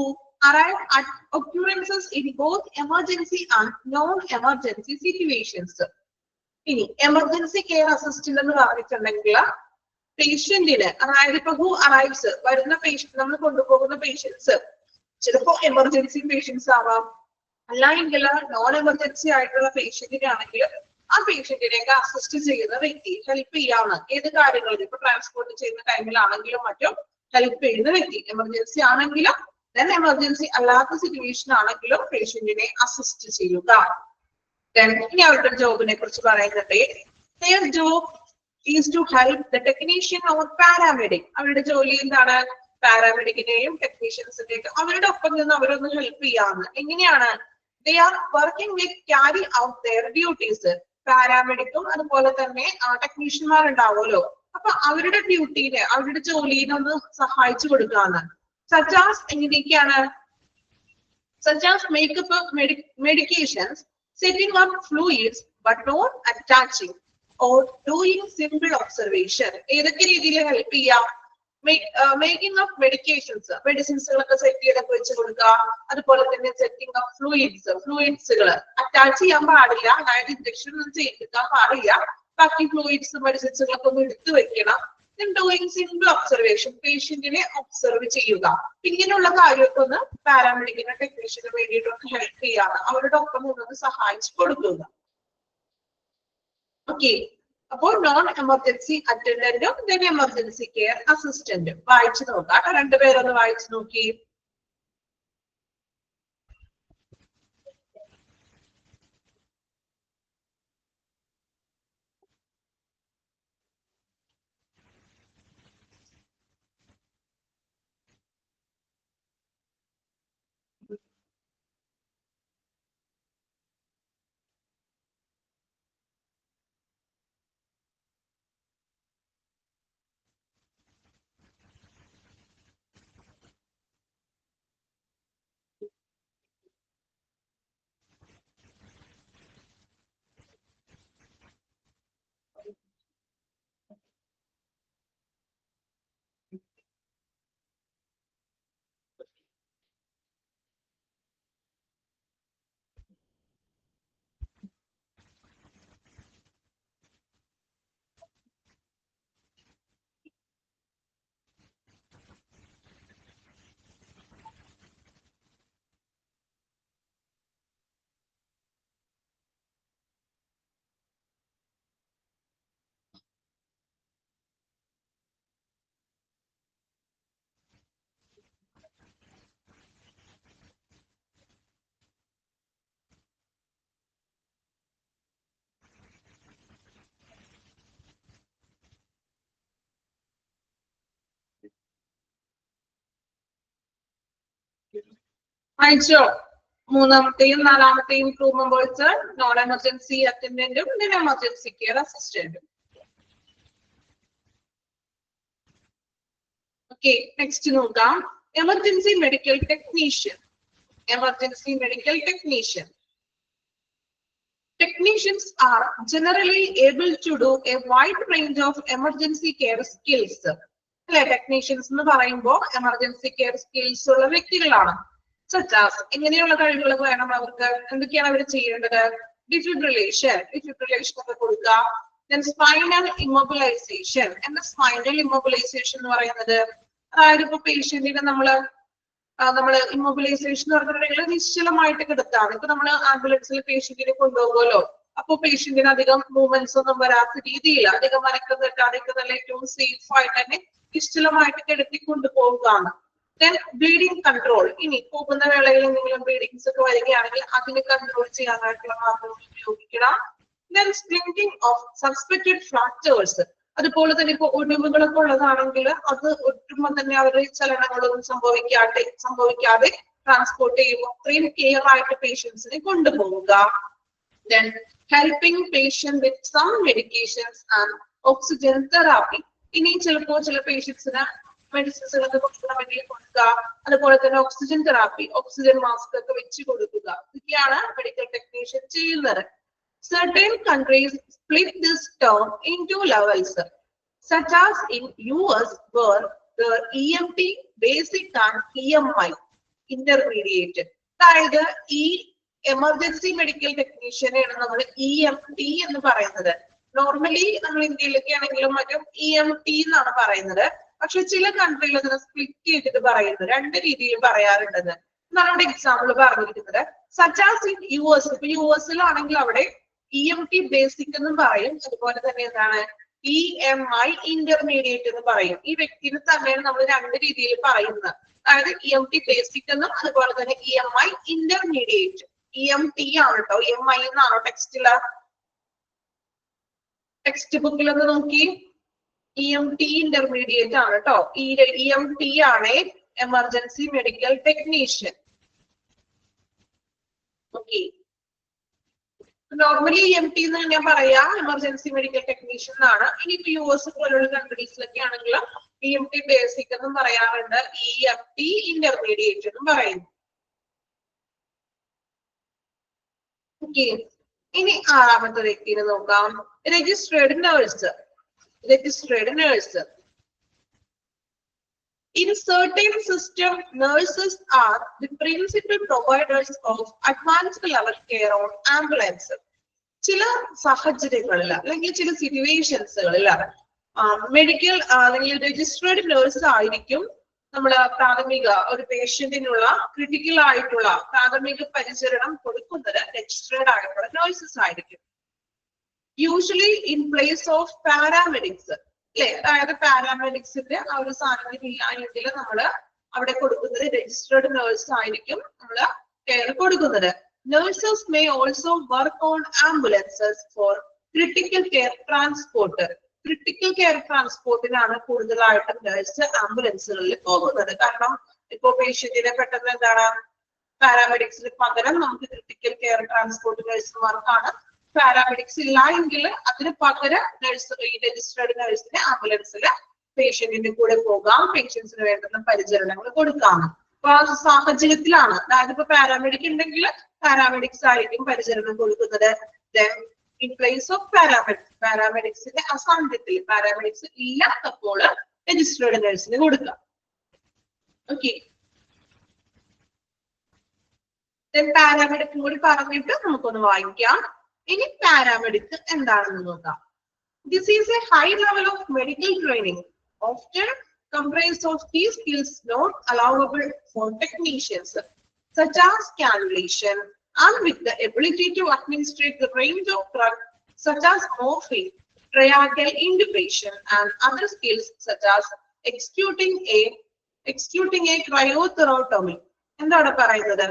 S1: arrive at occurrences in both emergency and non-emergency situations. ഇനി എമർജൻസി കെയർ അസിസ്റ്റന്റ് എന്ന് പറഞ്ഞിട്ടുണ്ടെങ്കിൽ പേഷ്യന്റിന്, അതായത് ഇപ്പൊ ഹു അറൈവ്സ് വരുന്ന പേഷ്യന്റ്, നമ്മൾ കൊണ്ടുപോകുന്ന പേഷ്യൻസ് ചിലപ്പോ എമർജൻസി പേഷ്യൻസ് ആവാം, അല്ല എങ്കിൽ നോൺ എമർജൻസി ആയിട്ടുള്ള പേഷ്യന്റിനെ ആണെങ്കിൽ ആ പേഷ്യന്റിനെയൊക്കെ അസിസ്റ്റ് ചെയ്യുന്ന വ്യക്തി, ഹെൽപ്പ് ചെയ്യാവുന്ന ഏത് കാര്യങ്ങളും ഇപ്പൊ ട്രാൻസ്പോർട്ട് ചെയ്യുന്ന ടൈമിലാണെങ്കിലും മറ്റും ഹെൽപ്പ് ചെയ്യുന്ന വ്യക്തി. എമർജൻസി ആണെങ്കിലും then എമർജൻസി അല്ലാത്ത സിറ്റുവേഷൻ ആണെങ്കിലും പേഷ്യന്റിനെ അസിസ്റ്റ് ചെയ്യുക. ഇനി അവരുടെ ജോബിനെ കുറിച്ച് പറയുന്നത്, their job is to help the technician or paramedic. അവരുടെ ജോലി എന്താണ്? പാരാമെഡിക്കിനെയും ടെക്നീഷ്യൻസിനെയും അവരുടെ ഒപ്പം നിന്ന് അവരൊന്ന് ഹെൽപ്പ് ചെയ്യാവുന്ന. എങ്ങനെയാണ്? they are working with carry out their duties. പാരാമെഡിക്കും അതുപോലെ തന്നെ ടെക്നീഷ്യന്മാരുണ്ടാവുമല്ലോ, അപ്പൊ അവരുടെ ഡ്യൂട്ടീനെ, അവരുടെ ജോലിനെ ഒന്ന് സഹായിച്ചു കൊടുക്കാന്ന്. such as എങ്ങനെയൊക്കെയാണ്? such as makeup of medications, setting up fluids but not attaching, or doing simple observation. ഏതൊക്കെ രീതിയിൽ ഹെൽപ്പ് ചെയ്യാം? മേക്കിംഗ് ഓഫ് മെഡിക്കേഷൻസ്, മെഡിസിൻസുകളൊക്കെ സെറ്റ് ചെയ്തൊക്കെ വെച്ച് കൊടുക്കുക. അതുപോലെ തന്നെ സെറ്റിംഗ് ഓഫ് ഫ്ലൂയിഡ്സുകൾ അറ്റാച്ച് ചെയ്യാൻ പാടില്ല, അതായത് ഇഞ്ചക്ഷൻ ഒന്നും ചെയ്തെടുക്കാൻ പാടില്ല. ബാക്കി ഫ്ലൂയിഡ്സ് മെഡിസിൻസുകളൊക്കെ ഒന്ന് എടുത്തു വെക്കണം. ഡൂയിങ് സിമ്പിൾ ഒബ്സർവേഷൻ, പേഷ്യന്റിനെ ഒബ്സർവ് ചെയ്യുക. ഇങ്ങനെയുള്ള കാര്യമൊക്കെ ഒന്ന് പാരാമെഡിക്കിന് ടെക്നീഷ്യന് വേണ്ടിയിട്ടൊക്കെ ഹെൽപ്പ് ചെയ്യാറ്, അവരുടെ ഒപ്പം നിന്നൊന്ന് സഹായിച്ചു കൊടുക്കുക. ഓക്കെ, അപ്പോൾ നോൺ എമർജൻസി അറ്റൻഡന്റും ദെൻ എമർജൻസി കെയർ അസിസ്റ്റന്റും. വായിച്ചു നോക്കാം. രണ്ടുപേരൊന്ന് വായിച്ചു നോക്കി. വായിച്ചോ? മൂന്നാമത്തെയും നാലാമത്തെയും ക്രൂ മെമ്പേഴ്സ് നോൺ എമർജൻസി അറ്റൻഡന്റും ദെൻ എമർജൻസി കെയർ അസിസ്റ്റന്റും. ഓക്കെ, നെക്സ്റ്റ് നോക്കാം. Emergency medical technician. Emergency medical technician. Technicians are generally able to do a wide range of emergency care skills. അല്ലെ, ടെക്നീഷ്യൻസ് എന്ന് പറയുമ്പോൾ എമർജൻസി കെയർ സ്കിൽസ് ഉള്ള വ്യക്തികളാണ്. such as എങ്ങനെയുള്ള കഴിവുകൾ വേണം അവർക്ക്? എന്തൊക്കെയാണ് അവർ ചെയ്യേണ്ടത്? ഡിഫിബ്രിലേഷൻ ഒക്കെ കൊടുക്കുക. then spinal immobilization. എന്താ സ്പൈനൽ ഇമ്മൊബിലൈസേഷൻ എന്ന് പറയുന്നത്? അതായത് ഇപ്പൊ പേഷ്യന്റിനെ നമ്മള് ഇമ്മൊബിലൈസേഷൻ എന്ന് പറഞ്ഞിട്ടുണ്ടെങ്കിൽ നിശ്ചലമായിട്ട് കിടത്താണ്. ഇപ്പൊ നമ്മൾ ആംബുലൻസിൽ പേഷ്യന്റിനെ കൊണ്ടുപോകുമല്ലോ, അപ്പൊ പേഷ്യന്റിന് അധികം മൂവ്മെന്റ്സ് ഒന്നും വരാത്ത രീതിയിൽ അധികം അനക്കം തെറ്റാതെയൊക്കെ നല്ല ഏറ്റവും സേഫ് ആയിട്ട് തന്നെ നിശ്ചലമായിട്ട് കിടത്തി കൊണ്ടുപോവുകയാണ്. Then bleeding control. ഇനി പോകുന്ന വേളയിൽ എന്തെങ്കിലും ബ്ലീഡിങ്സ് ഒക്കെ വരികയാണെങ്കിൽ അതിനെ കൺട്രോൾ ചെയ്യാനായിട്ടുള്ള മാർഗങ്ങൾ ഉപയോഗിക്കണം. Then splinting of suspected fractures. അതുപോലെ തന്നെ ഇപ്പൊ ഒടിവുകളൊക്കെ ഉള്ളതാണെങ്കിൽ അത് ഒട്ടുമ്പോൾ തന്നെ അവരുടെ ചലനങ്ങളൊന്നും സംഭവിക്കാതെ ട്രാൻസ്പോർട്ട് ചെയ്യുമ്പോൾ അത്രയും കെയർ ആയിട്ട് പേഷ്യൻസിനെ കൊണ്ടുപോവുക. Then helping patient with some medications and oxygen therapy. ഇനി ചിലപ്പോൾ ചില പേഷ്യൻസിന് മെഡിസിൻസുകളൊക്കെ കൊടുക്കുക, അതുപോലെ തന്നെ ഓക്സിജൻ തെറാപ്പി, ഓക്സിജൻ മാസ്ക് ഒക്കെ വെച്ച് കൊടുക്കുക. ഇതൊക്കെയാണ് മെഡിക്കൽ ടെക്നീഷ്യൻ ചെയ്യുന്നത്. Certain countries split this term into levels, such as in US, where the EMT basic and EMI intermediate. അതായത് ഈ എമർജൻസി മെഡിക്കൽ ടെക്നീഷ്യനെയാണ് നമ്മൾ EMT എന്ന് പറയുന്നത്. നോർമലി നമ്മൾ ഇന്ത്യയിലൊക്കെ ആണെങ്കിലും മറ്റും EMT എന്നാണ് പറയുന്നത്. പക്ഷെ ചില കൺട്രിയിൽ അതിനെ സ്പ്ലിറ്റ് ചെയ്തിട്ട് പറയുന്നു, രണ്ട് രീതിയിൽ പറയാറുണ്ടെന്ന്. എന്നാണ് ഇവിടെ എക്സാമ്പിൾ പറഞ്ഞിരിക്കുന്നത്. Such as in US. ഇപ്പൊ US-ലാണെങ്കിൽ അവിടെ EMT ബേസിക് എന്നും പറയും, അതുപോലെ തന്നെ എന്താണ് EMI ഇന്റർമീഡിയറ്റ് എന്ന് പറയും. ഈ വ്യക്തിനെ തന്നെയാണ് നമ്മൾ രണ്ട് രീതിയിൽ പറയുന്നത്. അതായത് EMT ബേസിക് എന്നും അതുപോലെ തന്നെ EMI ഇന്റർമീഡിയറ്റ്. EMT ആണ് കേട്ടോ, EMI എന്നാണോ ടെക്സ്റ്റ് ബുക്കിലൊന്ന് നോക്കി. EMT ഇന്റർമീഡിയറ്റ് ആണ് കേട്ടോ. EMT ആണ് emergency medical technician. Okay, normally EMT എന്ന് ഞാൻ പറയാ എമർജൻസി മെഡിക്കൽ ടെക്നീഷ്യൻ എന്നാണ്. ഇനിയിപ്പോ US പോലുള്ള കൺട്രീസിലൊക്കെ ആണെങ്കിൽ EMT ബേസിക് എന്നും പറയാറുണ്ട്, EMT ഇന്റർമീഡിയറ്റ് എന്നും പറയുന്നു. ഓക്കെ, ഇനി ആറാമത്തെ വ്യക്തിനെ നോക്കാം. Registered nurse. In certain system, nurses are the principal providers of advanced level care on ambulance. ചില സാഹചര്യങ്ങളിൽ അല്ലെങ്കിൽ ചില സിറ്റുവേഷൻസുകളിൽ മെഡിക്കൽ അല്ലെങ്കിൽ രജിസ്ട്രേഡ് നേഴ്സ് ആയിരിക്കും നമ്മൾ പ്രാഥമിക ഒരു പേഷ്യന്റിനുള്ള ക്രിട്ടിക്കൽ ആയിട്ടുള്ള പ്രാഥമിക പരിചരണം കൊടുക്കുന്നത് രജിസ്ട്രേഡ് ആയിട്ടുള്ള നേഴ്സസ് ആയിരിക്കും. Usually in place of paramedics അല്ലെ, അതായത് പാരാമെഡിക്സിന്റെ ആ ഒരു സാധനം ഇല്ല എങ്കിൽ നമ്മള് അവിടെ കൊടുക്കുന്നത് രജിസ്റ്റേർഡ് നേഴ്സ് ആയിരിക്കും നമ്മൾ കെയർ കൊടുക്കുന്നത്. Nurses may also work on ambulances for critical care transport. Critical care ട്രാൻസ്പോർട്ടിനാണ് കൂടുതലായിട്ടും നേഴ്സ് ആംബുലൻസുകളിൽ പോകുന്നത്. കാരണം ഇപ്പോ പേഷ്യന്റിനെ പെട്ടെന്ന് എന്താണ് പാരാമെഡിക്സിന് പകരം നമുക്ക് ക്രിട്ടിക്കൽ കെയർ ട്രാൻസ്പോർട്ട് നേഴ്സുമാർക്കാണ്. പാരാമെഡിക്സ് ഇല്ല എങ്കിൽ അതിന് പകരം നഴ്സ് ഈ രജിസ്റ്റേർഡ് നഴ്സിന് ആംബുലൻസിൽ പേഷ്യന്റിന്റെ കൂടെ പോകാം, പേഷ്യൻസിന് വേണ്ടുന്ന പരിചരണങ്ങൾ കൊടുക്കാം. അപ്പൊ ആ സാഹചര്യത്തിലാണ്, അതായത് ഇപ്പൊ പാരാമെഡിക് ഉണ്ടെങ്കിൽ പാരാമെഡിക്സ് ആയിരിക്കും പരിചരണം കൊടുക്കുന്നത്. ഇൻ പ്ലേസ് ഓഫ് പാരാമെഡിക്സിന്റെ അസാന്നിധ്യത്തിൽ, പാരാമെഡിക്സ് ഇല്ലാത്തപ്പോൾ രജിസ്റ്റേർഡ് നഴ്സിന് കൊടുക്കാം. ഓക്കെ, പാരാമെഡിക് കൂടി പറഞ്ഞിട്ട് നമുക്കൊന്ന് വായിക്കാം. ഇനി പാരാമെഡിക് എന്താണെന്ന് നോക്കാം. This is A high level of medical training often comprised of key skills not allowable for technicians, such as cannulation, and with the ability to administrate the range of drugs such as morphine, tracheal intubation, and other skills such as executing a cryothoracotomy. എന്താണ് പറയുന്നത്?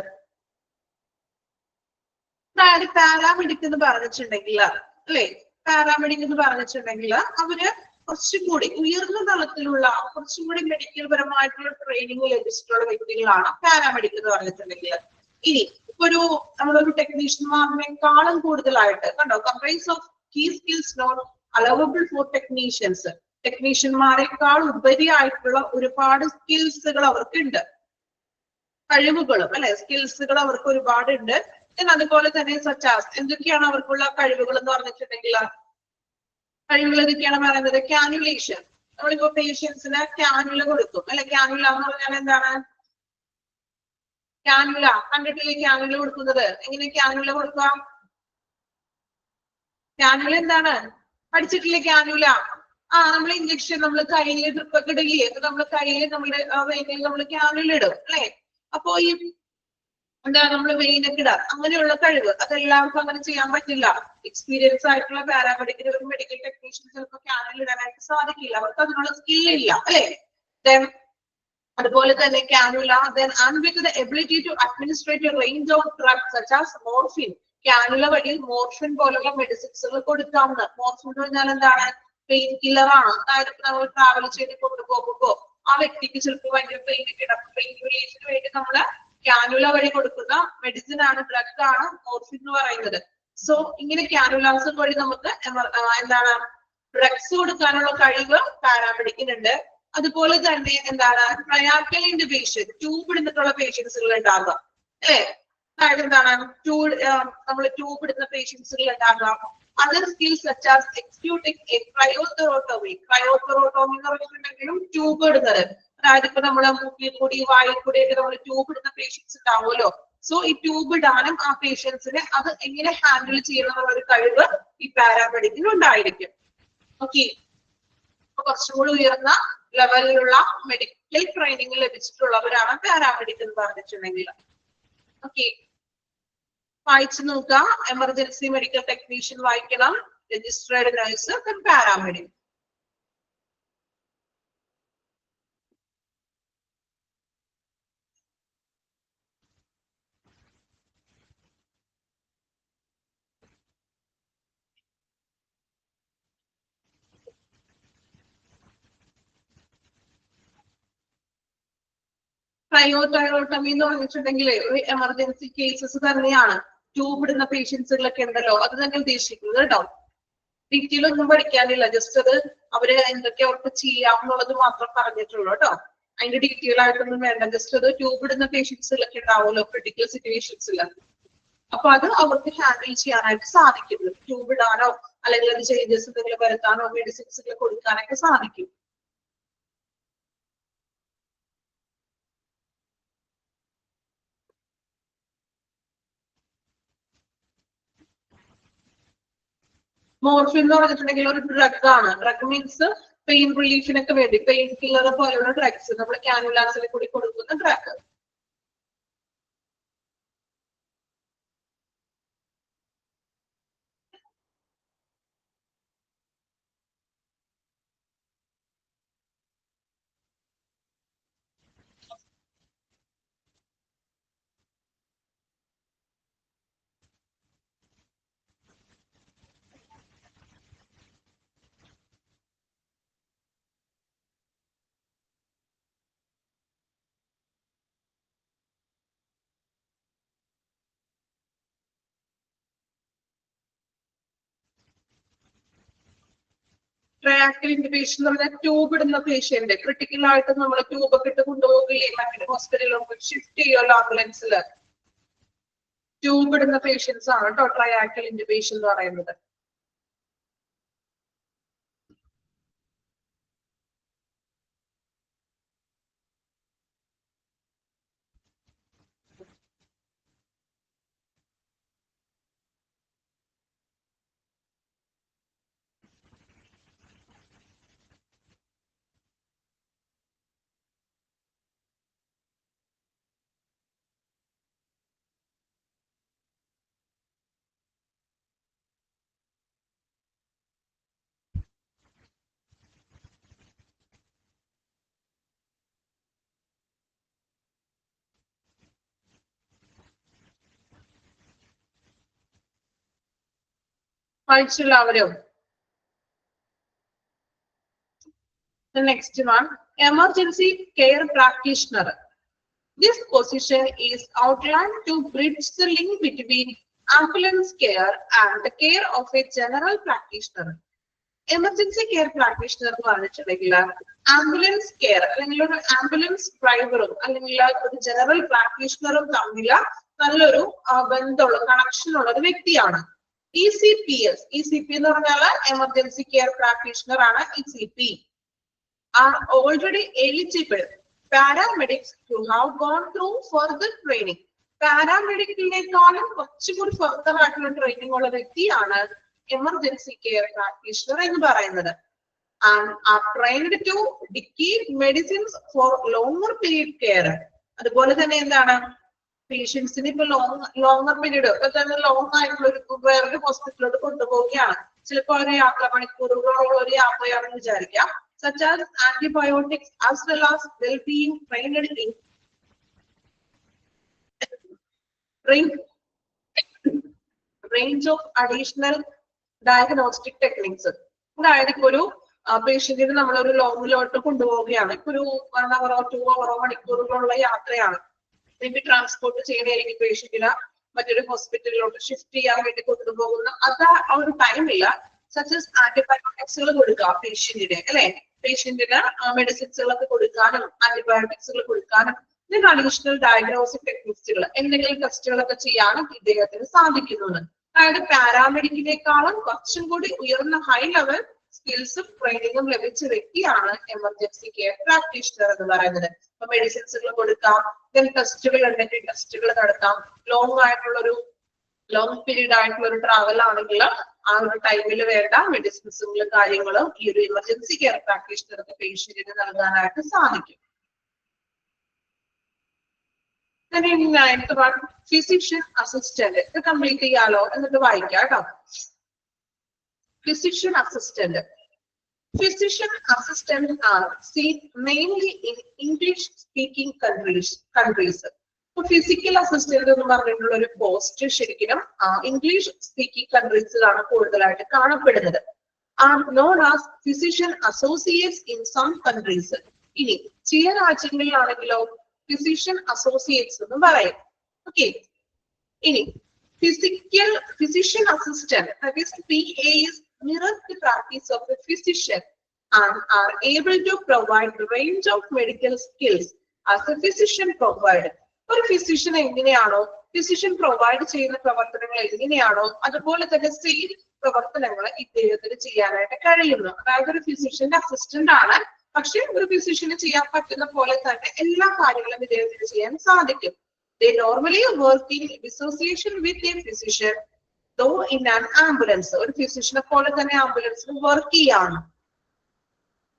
S1: അതായത് paramedic എന്ന് പറഞ്ഞിട്ടുണ്ടെങ്കിൽ അല്ലെ, paramedic എന്ന് പറഞ്ഞിട്ടുണ്ടെങ്കിൽ അവര് കുറച്ചും കൂടി ഉയർന്ന തലത്തിലുള്ള കുറച്ചും കൂടി മെഡിക്കൽ പരമായിട്ടുള്ള ട്രെയിനിങ് ലഭിച്ചിട്ടുള്ള വ്യക്തികളാണ് പാരാമെഡിക് എന്ന് പറഞ്ഞിട്ടുണ്ടെങ്കിൽ. ഇനി ഇപ്പൊ നമ്മളൊരു ടെക്നീഷ്യന്മാരിനേക്കാളും കൂടുതലായിട്ട് കണ്ടോ, comprise of key skills not allowable for technicians, ടെക്നീഷ്യന്മാരെക്കാൾ ഉപരിയായിട്ടുള്ള ഒരുപാട് സ്കിൽസുകൾ അവർക്കുണ്ട്, കഴിവുകളും അല്ലെ, സ്കിൽസുകൾ അവർക്ക് ഒരുപാടുണ്ട്. അതുപോലെ തന്നെ സച്ചാസ് എന്തൊക്കെയാണ് അവർക്കുള്ള കഴിവുകൾ എന്ന് പറഞ്ഞിട്ടുണ്ടെങ്കിൽ, കഴിവുകൾ ഏതൊക്കെയാണ് പറയുന്നത്? കാനുലേഷൻ, നമ്മളിപ്പോ പേഷ്യൻസിന് കാനുല കൊടുക്കും അല്ലെ. കാനുല എന്ന് പറഞ്ഞാൽ എന്താണ്? കാനുല കണ്ടിട്ടില്ലേ? കാനുല കൊടുക്കുന്നത് എങ്ങനെ? കാനുല കൊടുക്കാം, കാനുല എന്താണ് പഠിച്ചിട്ടില്ലേ? കാനുല നമ്മൾ ഇഞ്ചക്ഷൻ നമ്മൾ കയ്യിൽ ട്രിപ്പൊക്കെ ഇടില്ലേ, അപ്പൊ നമ്മൾ കയ്യിൽ നമ്മുടെ വെയിനിൽ നമ്മൾ കാനുല ഇടും അല്ലെ. അപ്പോ ഈ എന്താ നമ്മൾ വെയിനൊക്കെ ഇടാം, അങ്ങനെയുള്ള കഴിവ് അതെല്ലാവർക്കും അങ്ങനെ ചെയ്യാൻ പറ്റില്ല. എക്സ്പീരിയൻസ് ആയിട്ടുള്ള പാരാമെഡിക്കൽ ഒരു മെഡിക്കൽ ടെക്നീഷ്യൻ ചിലപ്പോൾ കാനുല ഇടാനായിട്ട് സാധിക്കില്ല, അവർക്ക് അതിനുള്ള സ്കിൽ ഇല്ല അല്ലെ. അതുപോലെ തന്നെ cannula and with the ability to administrate a range of drugs such as morphine, cannula വഴി മോർഫിൻ പോലുള്ള മെഡിസിൻസുകൾ കൊടുക്കാവുന്ന. മോർഫിൻ എന്ന് പറഞ്ഞാൽ എന്താണ്? പെയിൻ കില്ലർ ആണ്. അതായത് നമ്മൾ ട്രാവൽ ചെയ്ത് കൊണ്ടുപോകുമ്പോ ആ വ്യക്തിക്ക് ചിലപ്പോൾ ഭയങ്കര പെയിൻ ഒക്കെ ഇടാം, പെയിൻ റിലീഫിന് വേണ്ടി നമ്മള് കാനുല വഴി കൊടുക്കുന്ന മെഡിസിൻ ആണ്, ഡ്രഗ് ആണ് മോർഫിൻ എന്ന് പറയുന്നത്. സോ ഇങ്ങനെ കാനുലാസ് വഴി നമുക്ക് എന്താണ് ഡ്രഗ്സ് കൊടുക്കാനുള്ള കഴിവ് പാരാമെഡിക്കിനുണ്ട്. അതുപോലെ തന്നെ എന്താണ് ട്രയാക്കൽ ഇന്റബേഷൻ, ട്യൂബ് ഇടുന്നിട്ടുള്ള പേഷ്യൻസുകൾ ഉണ്ടാകാം അല്ലെ. അതായത് എന്താണ് നമ്മൾ ട്യൂബ് ഇടുന്ന പേഷ്യൻസുകൾ ഉണ്ടാകാം. Other skills such as executing a cricothyrotomy, cricothyrotomy എന്ന് പറഞ്ഞിട്ടുണ്ടെങ്കിലും ട്യൂബ് ഇടുന്നത്, അതായത് ഇപ്പൊ നമ്മള് മൂക്കിൽ കൂടി വായിൽ കൂടി ഒക്കെ നമ്മൾ ട്യൂബ് ഇടുന്ന പേഷ്യൻസ് ഉണ്ടാവുമല്ലോ. സോ ഈ ട്യൂബ് ഇടാനും ആ പേഷ്യൻസിനെ അത് എങ്ങനെ ഹാൻഡിൽ ചെയ്യണമെന്നുള്ള ഒരു കഴിവ് ഈ പാരാമെഡിക്കിന് ഉണ്ടായിരിക്കും. ഓക്കെ, കുറച്ചും കൂടി ഉയർന്ന ലെവലിലുള്ള മെഡിക്കൽ ട്രെയിനിങ് ലഭിച്ചിട്ടുള്ളവരാണ് പാരാമെഡിക് എന്ന് പറഞ്ഞിട്ടുണ്ടെങ്കിൽ. ഓക്കെ, വായിച്ചു നോക്കുക. എമർജൻസി മെഡിക്കൽ ടെക്നീഷ്യൻ വായിക്കണം, രജിസ്ട്രേഡ് നഴ്സ്, പാരാമെഡിക്. ക്രയോതെറോട്ടമി എന്ന് പറഞ്ഞിട്ടുണ്ടെങ്കിൽ ഒരു എമർജൻസി കേസസ് തന്നെയാണ്. ട്യൂബ് ഇടുന്ന പേഷ്യൻസുകളൊക്കെ ഉണ്ടല്ലോ, അത് തന്നെ ഉദ്ദേശിക്കുന്നത് കേട്ടോ. ഡീറ്റെയിൽ ഒന്നും പഠിക്കാനില്ല, ജസ്റ്റ് അത് അവര് എന്തൊക്കെ അവർക്ക് ചെയ്യാമെന്നുള്ളത് മാത്രം പറഞ്ഞിട്ടുള്ളൂ കേട്ടോ. അതിന്റെ ഡീറ്റെയിൽ ആയിട്ടൊന്നും വേണ്ട, ജസ്റ്റ് അത് ട്യൂബ് ഇടുന്ന പേഷ്യൻസിലൊക്കെ ഉണ്ടാവുമല്ലോ ക്രിട്ടിക്കൽ സിറ്റുവേഷൻസിൽ, അപ്പൊ അത് അവർക്ക് ഹാൻഡിൽ ചെയ്യാനായിട്ട് സാധിക്കും. ട്യൂബ് ഇടാനോ അല്ലെങ്കിൽ അത് ചേഞ്ചസ് എന്തെങ്കിലും വരുത്താനോ മെഡിസിൻസ് കൊടുക്കാനൊക്കെ സാധിക്കും. മോർഫിൻ എന്ന് പറഞ്ഞിട്ടുണ്ടെങ്കിൽ ഒരു ഡ്രഗ് ആണ്. ഡ്രഗ് മീൻസ് പെയിൻ റിലീഫിനൊക്കെ വേണ്ടി പെയിൻ കില്ലർ പോലെയുള്ള ഡ്രഗ്സ് നമ്മൾ കാനുലാസിൽ കൂടി കൊടുക്കുന്ന ഡ്രഗ്. ട്രയാക്കിൾ ഇന്റബേഷൻ എന്ന് പറഞ്ഞാൽ ട്യൂബ് ഇടുന്ന പേഷ്യന്റ് ക്രിട്ടിക്കൽ ആയിട്ട് നമ്മൾ ട്യൂബ് ഒക്കെ ഇട്ട് കൊണ്ടുപോകുകയും മറ്റൊരു ഹോസ്പിറ്റലിലൊക്കെ ഷിഫ്റ്റ് ചെയ്യുമല്ലോ ആംബുലൻസിൽ. ട്യൂബ് ഇടുന്ന പേഷ്യൻസ് ആണ് കേട്ടോ ട്രയാക്കിൾ ഇന്റബേഷൻ എന്ന് പറയുന്നത്. വായിച്ചെല്ലാവരും. The next one, emergency care practitioner. This position is outlined to bridge the link between ambulance care and the care of a general practitioner. Emergency care practitioner എന്ന് പറഞ്ഞിട്ടുണ്ടെങ്കിൽ ആംബുലൻസ് കെയർ അല്ലെങ്കിൽ ഒരു ambulance ഡ്രൈവറും അല്ലെങ്കിൽ ഒരു ജനറൽ പ്രാക്ടീഷണറും തമ്മിൽ നല്ലൊരു ബന്ധമുള്ള കണക്ഷൻ ഉള്ള ഒരു വ്യക്തിയാണ്. ECPS, ECP എന്ന് പറഞ്ഞാൽ എമർജൻസി കെയർ പ്രാക്ടീഷണർ ആണ്. ECP are already eligible paramedics to have gone through further training. പാരാമെഡിക്കിനേക്കാളും കുറച്ചുകൂടി ഫർദർ ആയിട്ടുള്ള ട്രെയിനിങ് ഉള്ള വ്യക്തിയാണ് എമർജൻസി കെയർ പ്രാക്ടീഷണർ എന്ന് പറയുന്നത്. And are trained to dictate medicines for longer period care. അതുപോലെ തന്നെ എന്താണ് പേഷ്യൻസിന് ഇപ്പൊ ലോങ്ങർ പീരീഡ് ലോങ് ആയിട്ടുള്ള ഒരു വേറൊരു ഹോസ്പിറ്റലിലോട്ട് കൊണ്ടുപോവുകയാണ്. ചിലപ്പോൾ ഒരു യാത്ര മണിക്കൂറുകളോളം ഒരു യാത്രയാണെന്ന് വിചാരിക്കാം. Such as antibiotics as well as well-being trained in range of additional diagnostic techniques. അതായത് ഇപ്പൊ ഒരു പേഷ്യന്റിന് നമ്മളൊരു ലോങ്ങിലോട്ട് കൊണ്ടുപോവുകയാണ്. ഇപ്പൊ ഒരു 1 hour 2 hour മണിക്കൂറുകളുള്ള യാത്രയാണ്. മേബി ട്രാൻസ്പോർട്ട് ചെയ്യണമായിരിക്കും പേഷ്യന്റിന് മറ്റൊരു ഹോസ്പിറ്റലിലോട്ട് ഷിഫ്റ്റ് ചെയ്യാൻ വേണ്ടി കൊണ്ടുപോകുന്ന അത് ആ ഒരു ടൈമില്ല. സച്ചസ് ആന്റിബയോട്ടിക്സുകൾ കൊടുക്കുക പേഷ്യന്റിന് അല്ലെ, പേഷ്യന്റിന് മെഡിസിൻസുകളൊക്കെ കൊടുക്കാനും ആന്റിബയോട്ടിക്സുകൾ കൊടുക്കാനും ഇതിന് അഡീഷണൽ ഡയഗ്നോസ്റ്റിക് ടെക്നിക്സുകൾ എന്തെങ്കിലും ടെസ്റ്റുകളൊക്കെ ചെയ്യാനും ഇദ്ദേഹത്തിന് സാധിക്കുന്നുണ്ട്. അതായത് പാരാമെഡിക്കിനേക്കാളും കുറച്ചും കൂടി ഉയർന്ന ഹൈ ലെവൽ സ്കിൽസും ട്രെയിനിങ്ങും ലഭിച്ച വ്യക്തിയാണ് എമർജൻസി കെയർ പ്രാക്ടീഷണർ എന്ന് പറയുന്നത്. അപ്പൊ മെഡിസിൻസുകൾ കൊടുക്കാം, ടെസ്റ്റുകൾ ഉണ്ടെങ്കിൽ ടെസ്റ്റുകൾ നടത്താം. ലോങ് പീരീഡ് ആയിട്ടുള്ള ഒരു ട്രാവൽ ആണെങ്കിൽ ആ ഒരു ടൈമിൽ വേണ്ട മെഡിസിൻസുകളും കാര്യങ്ങളും ഈ ഒരു എമർജൻസി കെയർ പ്രാക്ടീഷണർക്ക് പേഷ്യന്റിന് നൽകാനായിട്ട് സാധിക്കും. ഫിസിഷ്യൻ അസിസ്റ്റന്റ് ഇത് കംപ്ലീറ്റ് ചെയ്യാലോ എന്നിട്ട് വായിക്കാം കേട്ടോ. Physician assistant. Physician assistant are seen mainly in English-speaking countries. Physical assistant എന്ന് പറഞ്ഞിട്ടുള്ള ഒരു പോസ്റ്റ് ശരിക്കും ഇംഗ്ലീഷ് സ്പീക്കിംഗ് കൺട്രീസിലാണ് കൂടുതലായിട്ട് കാണപ്പെടുന്നത്. Are known as physician associates in some countries. ഇനി ചില രാജ്യങ്ങളിലാണെങ്കിലോ physician associates എന്ന് പറയും. ഓക്കെ, ഇനി physician assistant, that is PA, is mirrors the practice of a physician and are able to provide a range of medical skills as a physician provides. ഒരു physician എങ്ങനെയാണോ physician provide ചെയ്യുന്ന പ്രവർത്തനങ്ങൾ എങ്ങനെയാണോ അതുപോലെ തന്നെ സെയിം പ്രവർത്തനങ്ങൾ ഇദ്ദേഹത്തിന് ചെയ്യാനായിട്ട് കഴിയുന്നു. അതായത് ഒരു ഫിസിഷ്യന്റെ അസിസ്റ്റന്റ് ആണ്, പക്ഷെ ഒരു ഫിസിഷ്യന് ചെയ്യാൻ പറ്റുന്ന പോലെ തന്നെ എല്ലാ കാര്യങ്ങളും ഇദ്ദേഹത്തിന് ചെയ്യാൻ സാധിക്കും. They normally work in association with a physician, though in an ambulance. ഒരു ഫിസിഷ്യനെ പോലെ തന്നെ ആംബുലൻസിൽ വർക്ക് ചെയ്യാണ്.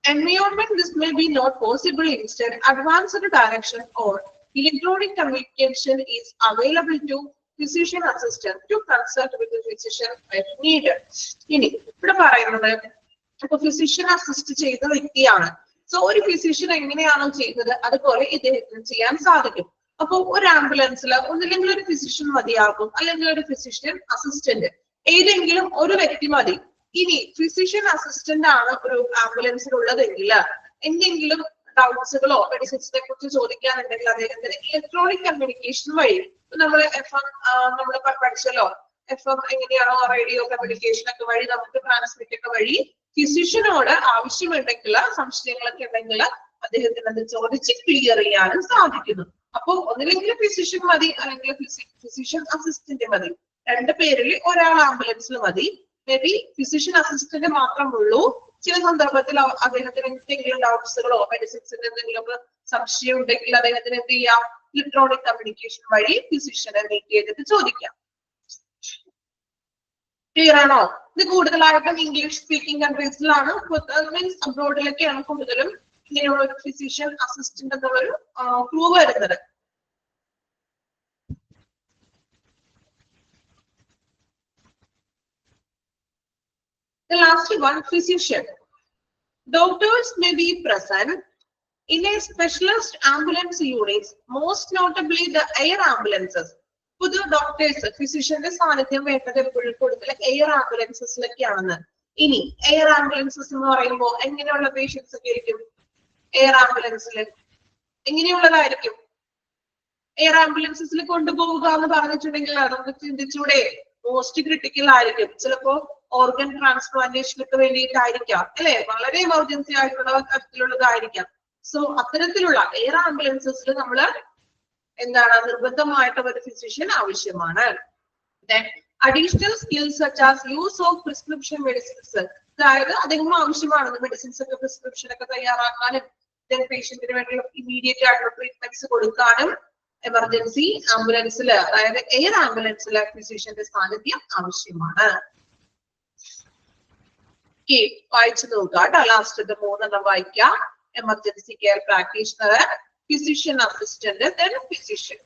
S1: Environment, this may be not possible. Instead, advanced direction or electronic communication is available to physician assistant to consult with the physician if needed. ഇനി ഇവിടെ പറയുന്നത് ഇപ്പൊ physician assist ചെയ്ത വ്യക്തിയാണ്. സോ ഒരു ഫിസിഷ്യൻ എങ്ങനെയാണോ ചെയ്യുന്നത് അതുപോലെ ഇദ്ദേഹത്തിന് ചെയ്യാൻ സാധിക്കും. അപ്പൊ ഒരു ആംബുലൻസിൽ ഒന്നില്ലെങ്കിൽ ഒരു ഫിസിഷ്യൻ മതിയാകും, അല്ലെങ്കിൽ ഒരു ഫിസിഷ്യൻ അസിസ്റ്റന്റ്, ഏതെങ്കിലും ഒരു വ്യക്തി മതി. ഇനി ഫിസിഷ്യൻ അസിസ്റ്റന്റ് ആണ് ഒരു ആംബുലൻസിൽ ഉള്ളതെങ്കിൽ എന്തെങ്കിലും ഡൗട്ട്സുകളോ മെഡിസിൻസിനെ കുറിച്ച് ചോദിക്കാനുണ്ടെങ്കിൽ അദ്ദേഹത്തിന് ഇലക്ട്രോണിക് കമ്മ്യൂണിക്കേഷൻ വഴി നമ്മൾ പഠിച്ചല്ലോ FM എങ്ങനെയാണോ റേഡിയോ കമ്മ്യൂണിക്കേഷൻ ഒക്കെ വഴി നമുക്ക് ട്രാൻസ്മിറ്റ് ഒക്കെ വഴി ഫിസിഷ്യനോട് ആവശ്യമുണ്ടെങ്കിൽ സംശയങ്ങളൊക്കെ ഉണ്ടെങ്കിൽ അദ്ദേഹത്തിന് അത് ചോദിച്ച് ക്ലിയർ ചെയ്യാനും സാധിക്കുന്നു. അപ്പൊ ഒന്നില്ലെങ്കിൽ ഫിസിഷ്യൻ മതി, അല്ലെങ്കിൽ ഫിസിഷ്യൻ അസിസ്റ്റന്റ് മതി. രണ്ടു പേരിൽ ഒരാൾ ആംബുലൻസിൽ മതി. മേ ബി ഫിസിഷ്യൻ അസിസ്റ്റന്റ് മാത്രമുള്ളൂ. ചില സന്ദർഭത്തിൽ അദ്ദേഹത്തിന് എന്തെങ്കിലും ഡൗട്ട്സുകളോ മെഡിസിൻസിന്റെ എന്തെങ്കിലും സംശയം ഉണ്ടെങ്കിൽ അദ്ദേഹത്തിന് എന്ത് ചെയ്യാം, ഇലക്ട്രോണിക് കമ്മ്യൂണിക്കേഷൻ വഴി ഫിസിഷ്യനെ മീറ്റ് ചെയ്തിട്ട് ചോദിക്കാം. ക്ലിയർ ആണോ? ഇത് കൂടുതലായിട്ടും ഇംഗ്ലീഷ് സ്പീക്കിംഗ് കൺട്രീസിലാണ്, മീൻസ് അബ്രോഡിലൊക്കെയാണ് കൂടുതലും ഇങ്ങനെയുള്ള ഒരു ഫിസിഷ്യൻ അസിസ്റ്റന്റ് എന്നുള്ളൊരു ക്രൂ വരുന്നത്. The last one, physician. Doctors may be present in a specialist ambulance units, most notably the air ambulances. പുതിയ ഡോക്ടേഴ്സ് ഫിസിഷ്യന്റെ സാന്നിധ്യം വേണ്ടത് എപ്പോഴും കൂടുതൽ എയർ ആംബുലൻസസിലൊക്കെയാണെന്ന്. ഇനി എയർ ആംബുലൻസസ് എന്ന് പറയുമ്പോൾ എങ്ങനെയുള്ള പേഷ്യൻസ് ഒക്കെ ആയിരിക്കും എയർ ആംബുലൻസിൽ? എങ്ങനെയുള്ളതായിരിക്കും? എയർ ആംബുലൻസസിൽ കൊണ്ടുപോവുക എന്ന് പറഞ്ഞിട്ടുണ്ടെങ്കിൽ നമുക്ക് ചിന്തിച്ചൂടെ, മോസ്റ്റ് ക്രിട്ടിക്കൽ ആയിരിക്കും. ചിലപ്പോ ഓർഗൻ ട്രാൻസ്പ്ലാന്റേഷനൊക്കെ വേണ്ടിയിട്ടായിരിക്കാം, അല്ലെ? വളരെ എമർജൻസി ആയിട്ടുള്ള തരത്തിലുള്ളതായിരിക്കാം. സോ അത്തരത്തിലുള്ള എയർ ആംബുലൻസസിൽ നമ്മൾ എന്താണ്, നിർബന്ധമായിട്ട് ഒരു ഫിസിഷ്യൻ ആവശ്യമാണ്. Additional skills such as use of prescription medicines, അതായത് അധികം ആവശ്യമാണ് മെഡിസിൻസ് ഒക്കെ പ്രിസ്ക്രിപ്ഷൻ ഒക്കെ തയ്യാറാക്കാനും പേഷ്യന്റിന് വേണ്ടിയുള്ള ഇമീഡിയറ്റ് ആയിട്ടുള്ള ട്രീറ്റ്മെന്റ്സ് കൊടുക്കാനും എമർജൻസി ആംബുലൻസിൽ, അതായത് എയർ ആംബുലൻസിൽ ഫിസിഷ്യന്റെ സാന്നിധ്യം ആവശ്യമാണ്. വായിച്ചു നോക്കുക കേട്ടോ. ലാസ്റ്റ് മൂന്നെണ്ണം വായിക്കാം. Emergency care practitioner, physician assistant, then physician.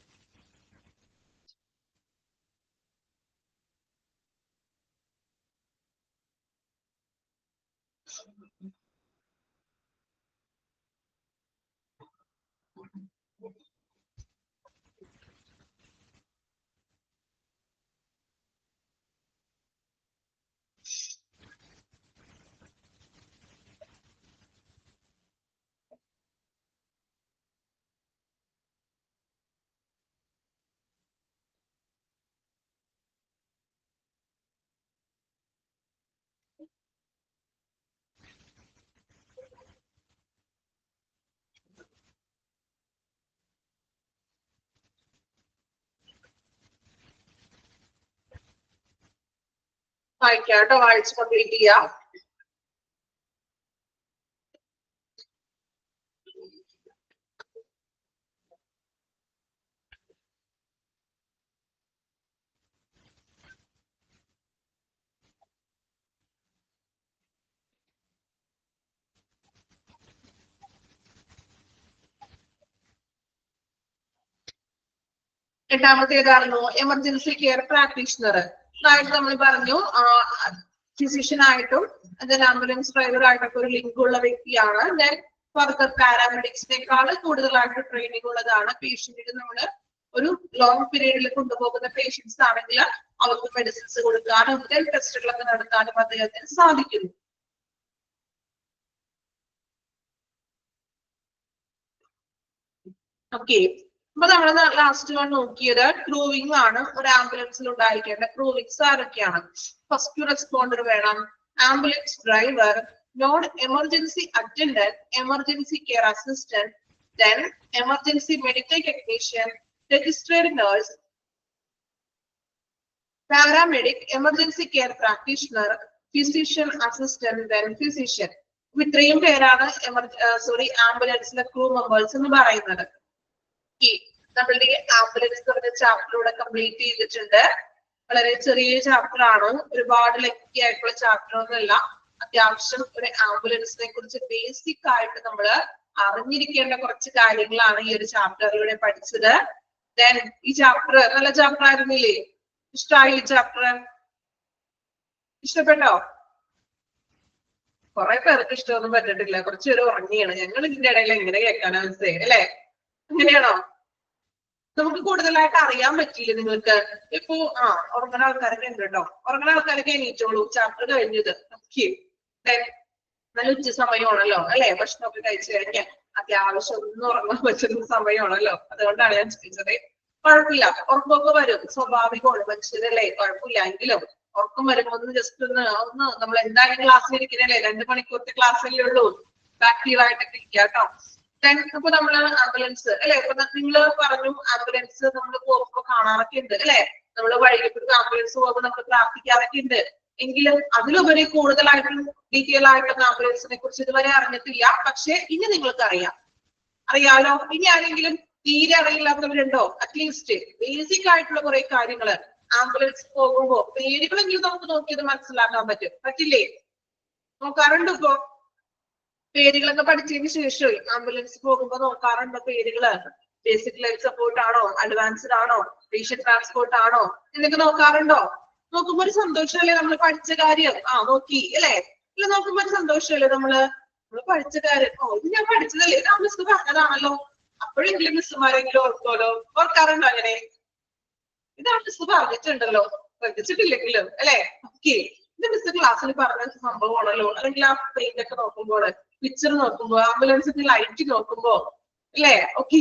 S1: വായിക്കാം കേട്ടോ. വായിച്ച് കംപ്ലീറ്റ് ചെയ്യാം. എട്ടാമത്തേതായിരുന്നു എമർജൻസി കെയർ പ്രാക്ടീഷണർ. അതായത് നമ്മൾ പറഞ്ഞു ഫിസിഷ്യൻ ആയിട്ടും അതിൽ ആംബുലൻസ് ഡ്രൈവർ ആയിട്ടൊക്കെ ഒരു ലിങ്ക് ഉള്ള വ്യക്തിയാണ്. ദെൻ ഫർദർ പാരാമെഡിക്സിനേക്കാൾ കൂടുതലായിട്ട് ട്രെയിനിങ് ഉള്ളതാണ്. പേഷ്യന്റിന് നമ്മള് ഒരു ലോങ് പീരീഡിൽ കൊണ്ടുപോകുന്ന പേഷ്യൻസ് ആണെങ്കിൽ അവർക്ക് മെഡിസിൻസ് കൊടുക്കാനും ടെസ്റ്റുകളൊക്കെ നടത്താനും അദ്ദേഹത്തിന് സാധിക്കുന്നു. ഓക്കെ, അപ്പൊ നമ്മൾ ലാസ്റ്റ് വൺ നോക്കിയത് ക്രൂവിംഗ് ആണ്. ഒരു ആംബുലൻസിൽ ഉണ്ടായിരിക്കേണ്ട ക്രൂവിങ്സ് ആരൊക്കെയാണ്? ഫസ്റ്റ് റെസ്പോണ്ടർ വേണം, ambulance driver, non emergency attendant, emergency care assistant, then emergency medical technician, registered nurse, paramedic, emergency care practitioner, physician assistant, then physician. ഇത്രയും പേരാണ് ആംബുലൻസിലെ ക്രൂ മെമ്പേഴ്സ് എന്ന് പറയുന്നത്. നമ്മളുടെ ആംബുലൻസ് പറഞ്ഞ ചാപ്റ്ററിലൂടെ കംപ്ലീറ്റ് ചെയ്തിട്ടുണ്ട്. വളരെ ചെറിയ ചാപ്റ്റർ ആണ്, ഒരുപാട് ലെങ്തി ആയിട്ടുള്ള ചാപ്റ്റർ ഒന്നുമല്ല. അത്യാവശ്യം ഒരു ആംബുലൻസിനെ കുറിച്ച് ബേസിക് ആയിട്ട് നമ്മൾ അറിഞ്ഞിരിക്കേണ്ട കുറച്ച് കാര്യങ്ങളാണ് ഈ ഒരു ചാപ്റ്ററിലൂടെ പഠിച്ചത്. ദെൻ ഈ ചാപ്റ്റർ നല്ല ചാപ്റ്റർ ആയിരുന്നില്ലേ? ഇഷ്ടമായി ഈ ചാപ്റ്റർ? ഇഷ്ടപ്പെട്ടോ? കുറെ പേർക്ക് ഇഷ്ടമൊന്നും പറ്റിട്ടില്ല, കുറച്ചുപേര് ഉറങ്ങിയാണ്. ഞങ്ങൾ ഇതിന്റെ ഇടയിൽ എങ്ങനെ കേൾക്കാൻ അവസ്ഥ അല്ലെ? അങ്ങനെയാണോ? നമുക്ക് കൂടുതലായിട്ട് അറിയാൻ പറ്റിയില്ല നിങ്ങൾക്ക്. ഇപ്പൊ ഉറങ്ങുന്ന ആൾക്കാരൊക്കെ ഉണ്ട് കേട്ടോ. ഉറങ്ങുന്ന ആൾക്കാരൊക്കെ എണീറ്റോളൂ, ചാപ്റ്റർ കഴിഞ്ഞത്. ഓക്കെ, നല്ല ഉച്ച സമയമാണല്ലോ അല്ലെ? ഭക്ഷണമൊക്കെ കഴിച്ചു കഴിഞ്ഞാൽ അത്യാവശ്യം ഒന്നും ഉറങ്ങാൻ പറ്റുന്ന സമയമാണല്ലോ. അതുകൊണ്ടാണ് ഞാൻ ചോദിച്ചത്. കുഴപ്പമില്ല, ഉറക്കമൊക്കെ വരും, സ്വാഭാവികമാണ്, മനുഷ്യരല്ലേ, കുഴപ്പമില്ല. എങ്കിലും ഉറക്കം വരുമ്പോ ഒന്ന് ജസ്റ്റ് ഒന്ന് നമ്മൾ എന്തായാലും ക്ലാസ്സിൽ ഇരിക്കുന്നല്ലേ, 2 മണിക്കൂറത്തെ ക്ലാസ്സിലേ ഉള്ളൂ, ആക്റ്റീവ് ആയിട്ടൊക്കെ ഇരിക്കുക കേട്ടോ. ഇപ്പൊ നമ്മള് ആംബുലൻസ് അല്ലെ, ഇപ്പൊ നിങ്ങൾ പറഞ്ഞു ആംബുലൻസ് നമ്മൾ പോകുമ്പോ കാണാറൊക്കെ ഉണ്ട് അല്ലെ, നമ്മൾ വഴിയിലേക്ക് ആംബുലൻസ് പോകുമ്പോൾ നമ്മൾ പ്രാർത്ഥിക്കാറൊക്കെ ഉണ്ട്. എങ്കിലും അതിലുപരി കൂടുതലായിട്ടും ഡീറ്റെയിൽ ആയിട്ടുള്ള ആംബുലൻസിനെ കുറിച്ച് ഇതുവരെ അറിഞ്ഞിട്ടില്ല. പക്ഷെ ഇനി നിങ്ങൾക്ക് അറിയാലോ. ഇനി ആരെങ്കിലും തീരെ അറിയില്ലാത്തവരുണ്ടോ? അറ്റ്ലീസ്റ്റ് ബേസിക് ആയിട്ടുള്ള കുറെ കാര്യങ്ങള് ആംബുലൻസ് പോകുമ്പോ പേരുകളെങ്കിലും നമുക്ക് നോക്കിയത് മനസ്സിലാക്കാൻ പറ്റില്ലേ? നോക്കാറുണ്ട് ഇപ്പോ പേരുകളൊക്കെ പഠിച്ചതിന് ശേഷം ആംബുലൻസ് പോകുമ്പോ നോക്കാറുണ്ടോ പേരുകള്? ബേസിക് ലൈഫ് സപ്പോർട്ട് ആണോ, അഡ്വാൻസ്ഡ് ആണോ, പേഷ്യന്റ് ട്രാൻസ്പോർട്ട് ആണോ എന്നൊക്കെ നോക്കാറുണ്ടോ? നോക്കുമ്പോ ഒരു സന്തോഷമല്ലേ നമ്മൾ പഠിച്ച കാര്യം? നോക്കി അല്ലെ? ഇല്ല, നോക്കുമ്പോ ഒരു സന്തോഷമല്ലേ നമ്മള് പഠിച്ച കാര്യം? ഇത് ഞാൻ പഠിച്ചതല്ലേ, ഇത് ആ മിസ് പറഞ്ഞതാണല്ലോ, അപ്പോഴെങ്കിലും മിസ്സുമാരെങ്കിലും ഓർക്കുമല്ലോ. ഓർക്കാറുണ്ടോ അങ്ങനെ? ഇതാ മിസ് പറഞ്ഞിട്ടുണ്ടല്ലോ, ശ്രദ്ധിച്ചിട്ടില്ലെങ്കിലും അല്ലെ? ഓക്കെ, ഇത് മിസ് ക്ലാസ്സിൽ പറഞ്ഞ സംഭവമാണല്ലോ. അല്ലെങ്കിൽ ആ പെയിന്റ് ഒക്കെ നോക്കുമ്പോൾ, പിക്ചർ നോക്കുമ്പോ, ആംബുലൻസിന്റെ ലൈറ്റ് നോക്കുമ്പോ അല്ലെ? ഓക്കെ,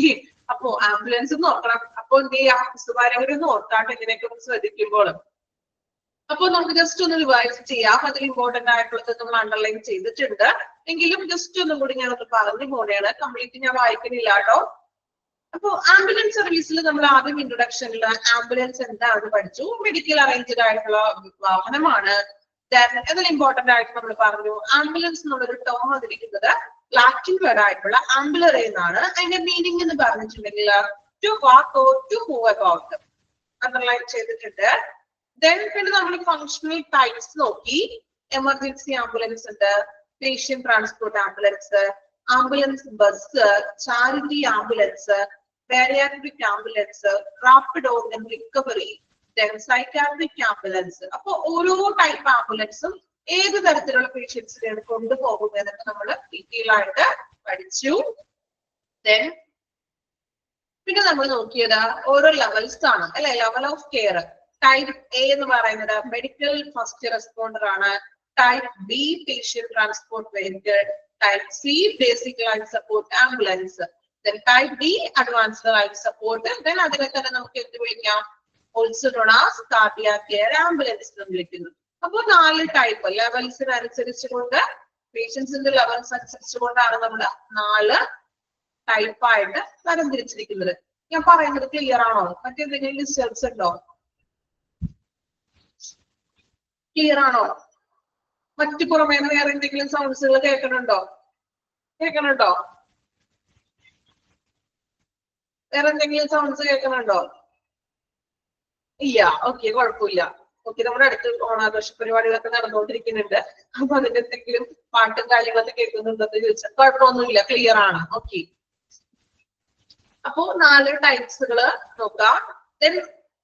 S1: അപ്പൊ ആംബുലൻസ് നോക്കണം. അപ്പൊ എന്ത് ചെയ്യാ, മിസ്സുമാരെങ്കിലും ഒന്ന് ഓർക്കാട്ടെ ഇങ്ങനെയൊക്കെ ശ്രദ്ധിക്കുമ്പോൾ. അപ്പൊ നമുക്ക് ജസ്റ്റ് ഒന്ന് റിവൈസ് ചെയ്യാം. അതിൽ ഇമ്പോർട്ടന്റ് ആയിട്ടുള്ളത് നമ്മൾ അണ്ടർലൈൻ ചെയ്തിട്ടുണ്ട്. എങ്കിലും ജസ്റ്റ് ഒന്നും കൂടി ഞാൻ ഒന്ന് പറഞ്ഞു പോലെയാണ്, കംപ്ലീറ്റ് ഞാൻ വായിക്കുന്നില്ല കേട്ടോ. അപ്പൊ ആംബുലൻസ് സർവീസിൽ നമ്മൾ ആദ്യം ഇൻട്രൊഡക്ഷനിൽ ആംബുലൻസ് എന്താണെന്ന് പഠിച്ചു. മെഡിക്കൽ അറേഞ്ച്ഡ് ആയിട്ടുള്ള വാഹനമാണ്. അതിൽ ഇമ്പോർട്ടന്റ് ആയിട്ട് നമ്മൾ പറഞ്ഞു ആംബുലൻസ് എന്നുള്ളൊരു ടേം വന്നിരിക്കുന്നത് ലാറ്റിൻ വേർഡ് ആയിട്ടുള്ള ആംബുലറെ എന്നാണ്. അതിന്റെ മീനിങ് എന്ന് പറഞ്ഞിട്ടുണ്ടെങ്കിൽ to walk or to move about, underline ചെയ്തിട്ടുണ്ട്. പിന്നെ നമ്മൾ ഫങ്ഷണൽ ടൈപ്സ് നോക്കി. എമർജൻസി ആംബുലൻസ് ഉണ്ട്, patient transport ambulance, ambulance bus, charity ambulance, bariatric ambulance, rapid organ recovery, psychiatric ambulance. അപ്പൊ ഓരോ ടൈപ്പ് ആംബുലൻസും ഏത് തരത്തിലുള്ള പേഷ്യൻസിനെയാണ് കൊണ്ടുപോകുന്നതെന്നൊക്കെ നമ്മൾ ഡീറ്റെയിൽ ആയിട്ട് പഠിച്ചു. പിന്നെ നമ്മൾ നോക്കിയത് ഓരോ ലെവൽസ് ആണ് അല്ലെ, level of care. Type A എന്ന് പറയുന്നത് മെഡിക്കൽ ഫസ്റ്റ് റെസ്പോണ്ടർ ആണ്. Type B patient transport vehicle. Type C basic life support ambulance. Type D advanced life support. അതിനെ തന്നെ നമുക്ക് എന്ത് വിളിക്കാം, also known as cardiac care ambulance എന്ന് വിളിക്കുന്നു. അപ്പൊ 4 ടൈപ്പ് ലെവൽസിനനുസരിച്ചുകൊണ്ട്, പേഷ്യൻസിന്റെ ലെവൽസ് അനുസരിച്ചുകൊണ്ടാണ് നമ്മൾ 4 ടൈപ്പായിട്ട് തരംതിരിച്ചിരിക്കുന്നത്. ഞാൻ പറയുന്നത് ക്ലിയർ ആണോ? മറ്റെന്തെങ്കിലും ഡിസ്റ്റർബൻസ് ഉണ്ടോ? ക്ലിയർ ആണോ? മറ്റു പുറമേ വേറെ എന്തെങ്കിലും സൗണ്ട്സുകൾ കേൾക്കണുണ്ടോ? വേറെ എന്തെങ്കിലും സൗണ്ട്സ് കേൾക്കണുണ്ടോ? ഇല്ല, ഓക്കെ, കുഴപ്പമില്ല. ഓക്കെ, നമ്മുടെ അടുത്ത് ഓണാഘോഷ പരിപാടികളൊക്കെ നടന്നുകൊണ്ടിരിക്കുന്നുണ്ട്. അപ്പൊ അതിന്റെ എന്തെങ്കിലും പാട്ടും കാര്യങ്ങളൊക്കെ കേൾക്കുന്നുണ്ടെന്ന് ചോദിച്ചാൽ കുഴപ്പമൊന്നുമില്ല, ക്ലിയർ ആണ്. ഓക്കെ, അപ്പോ 4 ടൈപ്സുകള് നോക്കാം.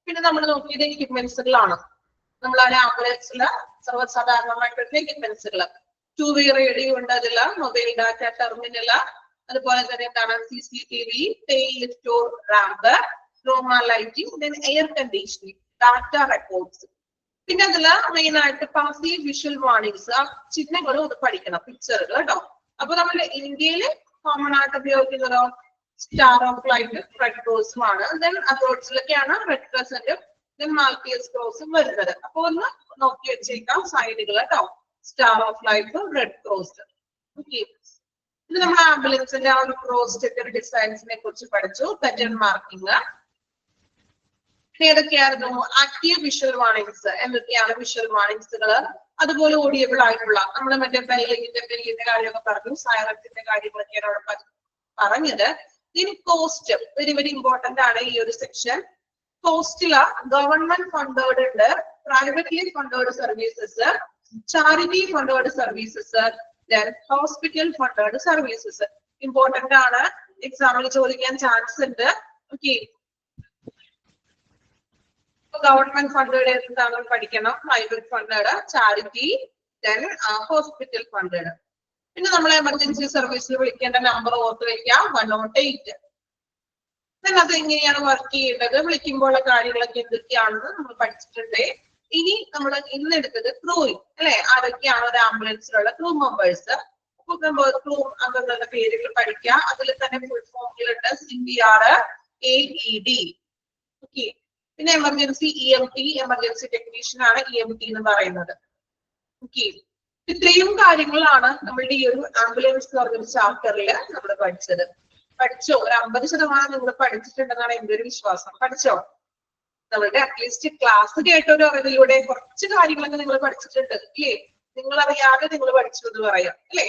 S1: പിന്നെ നമ്മൾ നോക്കിയത് എക്യുപ്മെന്റ്സുകളാണ്. നമ്മൾ ആ ആംബുലൻസില് സർവ്വസാധാരണമായിട്ടുള്ള എക്യുപ്മെന്റ്സുകൾ. 2 വേ റേഡിയോ ഉണ്ട്, അതില് മൊബൈൽ ഡാറ്റ ടെർമിനല്, അതുപോലെ തന്നെ എന്താണ് CCTV, tail lift ramp, chroma lighting, air conditioning, data records. പിന്നെ അതില് മെയിൻ ആയിട്ട് പാസീവ് വിഷ്വൽ വാർണിംഗ്സ്, ആ ചിഹ്നങ്ങളും ഇത് പഠിക്കണം, പിക്ചറുകൾ കേട്ടോ. അപ്പൊ നമ്മൾ ഇന്ത്യയില് കോമൺ ആയിട്ട് ഉപയോഗിക്കുന്നതോ സ്റ്റാർ ഓഫ് ലൈറ്റ്, റെഡ് ക്രോസും ആണ്. അബ്രോഡ്സിലൊക്കെയാണ് റെഡ് ക്രോസും മാൽപ്പിയസ് ക്രോസും വരുന്നത്. അപ്പൊ ഒന്ന് നോക്കി വെച്ചേക്കാം സൈഡുകൾ കേട്ടോ, star of light, red cross. Okay, ഇത് നമ്മൾ ആംബുലൻസിന്റെ ആ ഒരു ക്രോസ് സ്റ്റിക്കർ ഡിസൈൻസിനെ കുറിച്ച് പഠിച്ചു. Pattern marking. ഏതൊക്കെയായിരുന്നു? Active visual warnings. എന്തൊക്കെയാണ് വിഷ്വൽ വാർണിംഗ്സുകൾ? അതുപോലെ ഓഡിയബിൾ ആയിട്ടുള്ള നമ്മൾ മറ്റേ ബെല്ലിന്റെ കാര്യമൊക്കെ പറഞ്ഞു, സൈറത്തിന്റെ കാര്യങ്ങളൊക്കെയാണ് അവിടെ പറഞ്ഞത്. ഇനി കോസ്റ്റ് വെരി വെരി ഇമ്പോർട്ടന്റ് ആണ് ഈ ഒരു സെക്ഷൻ. കോസ്റ്റില് ഗവൺമെന്റ് ഫണ്ടേഡ് ഉണ്ട്, privately funded services, charity funded services, hospital funded services. Important ആണ്, എക്സാമിൽ ചോദിക്കാൻ ചാൻസ് ഉണ്ട്. ഓക്കെ, ഗവൺമെന്റ് ഫണ്ടേഡ് എന്താണെന്ന് പഠിക്കണം, പ്രൈവറ്റ് ഫണ്ടേഡ്, ചാരിറ്റി, ഹോസ്പിറ്റൽ ഫണ്ടേഡ്. പിന്നെ നമ്മൾ എമർജൻസി സർവീസിൽ വിളിക്കേണ്ട നമ്പർ ഓർത്ത് വെക്കാം, 108. അത് എങ്ങനെയാണ് വർക്ക് ചെയ്യേണ്ടത്, വിളിക്കുമ്പോഴുള്ള കാര്യങ്ങളൊക്കെ എന്തൊക്കെയാണെന്ന് നമ്മൾ പഠിച്ചിട്ടുണ്ട്. ഇനി നമ്മൾ ഇന്ന് എടുത്തത് ക്രൂയിങ് അല്ലെ, ആരൊക്കെയാണ് ഒരു ആംബുലൻസിലുള്ള ക്രൂ മെമ്പേഴ്സ്. ക്രൂ അംഗങ്ങളുടെ പേരുകൾ പഠിക്കുക. അതിൽ തന്നെ ഫുൾ ഫോമിലുണ്ട് CPR, AED, ഓക്കെ. പിന്നെ എമർജൻസി EMT, എമർജൻസി ടെക്നീഷ്യൻ ആണ് EMT എന്ന് പറയുന്നത്. ഓക്കെ. ഇത്രയും കാര്യങ്ങളാണ് നമ്മളുടെ ഈ ഒരു ആംബുലൻസ് എന്ന് പറഞ്ഞൊരു ചാപ്റ്ററിൽ നമ്മൾ പഠിച്ചത്. പഠിച്ചോ? ഒരു 50% നിങ്ങൾ പഠിച്ചിട്ടുണ്ടെന്നാണ് എന്റെ ഒരു വിശ്വാസം. പഠിച്ചോ? നമ്മളുടെ അറ്റ്ലീസ്റ്റ് ക്ലാസ് കേട്ട ഒരു അറിവിലൂടെ കുറച്ച് കാര്യങ്ങളൊക്കെ നിങ്ങൾ പഠിച്ചിട്ടുണ്ട് അല്ലേ? നിങ്ങൾ അറിയാതെ നിങ്ങൾ പഠിച്ചു എന്ന് പറയാം അല്ലേ?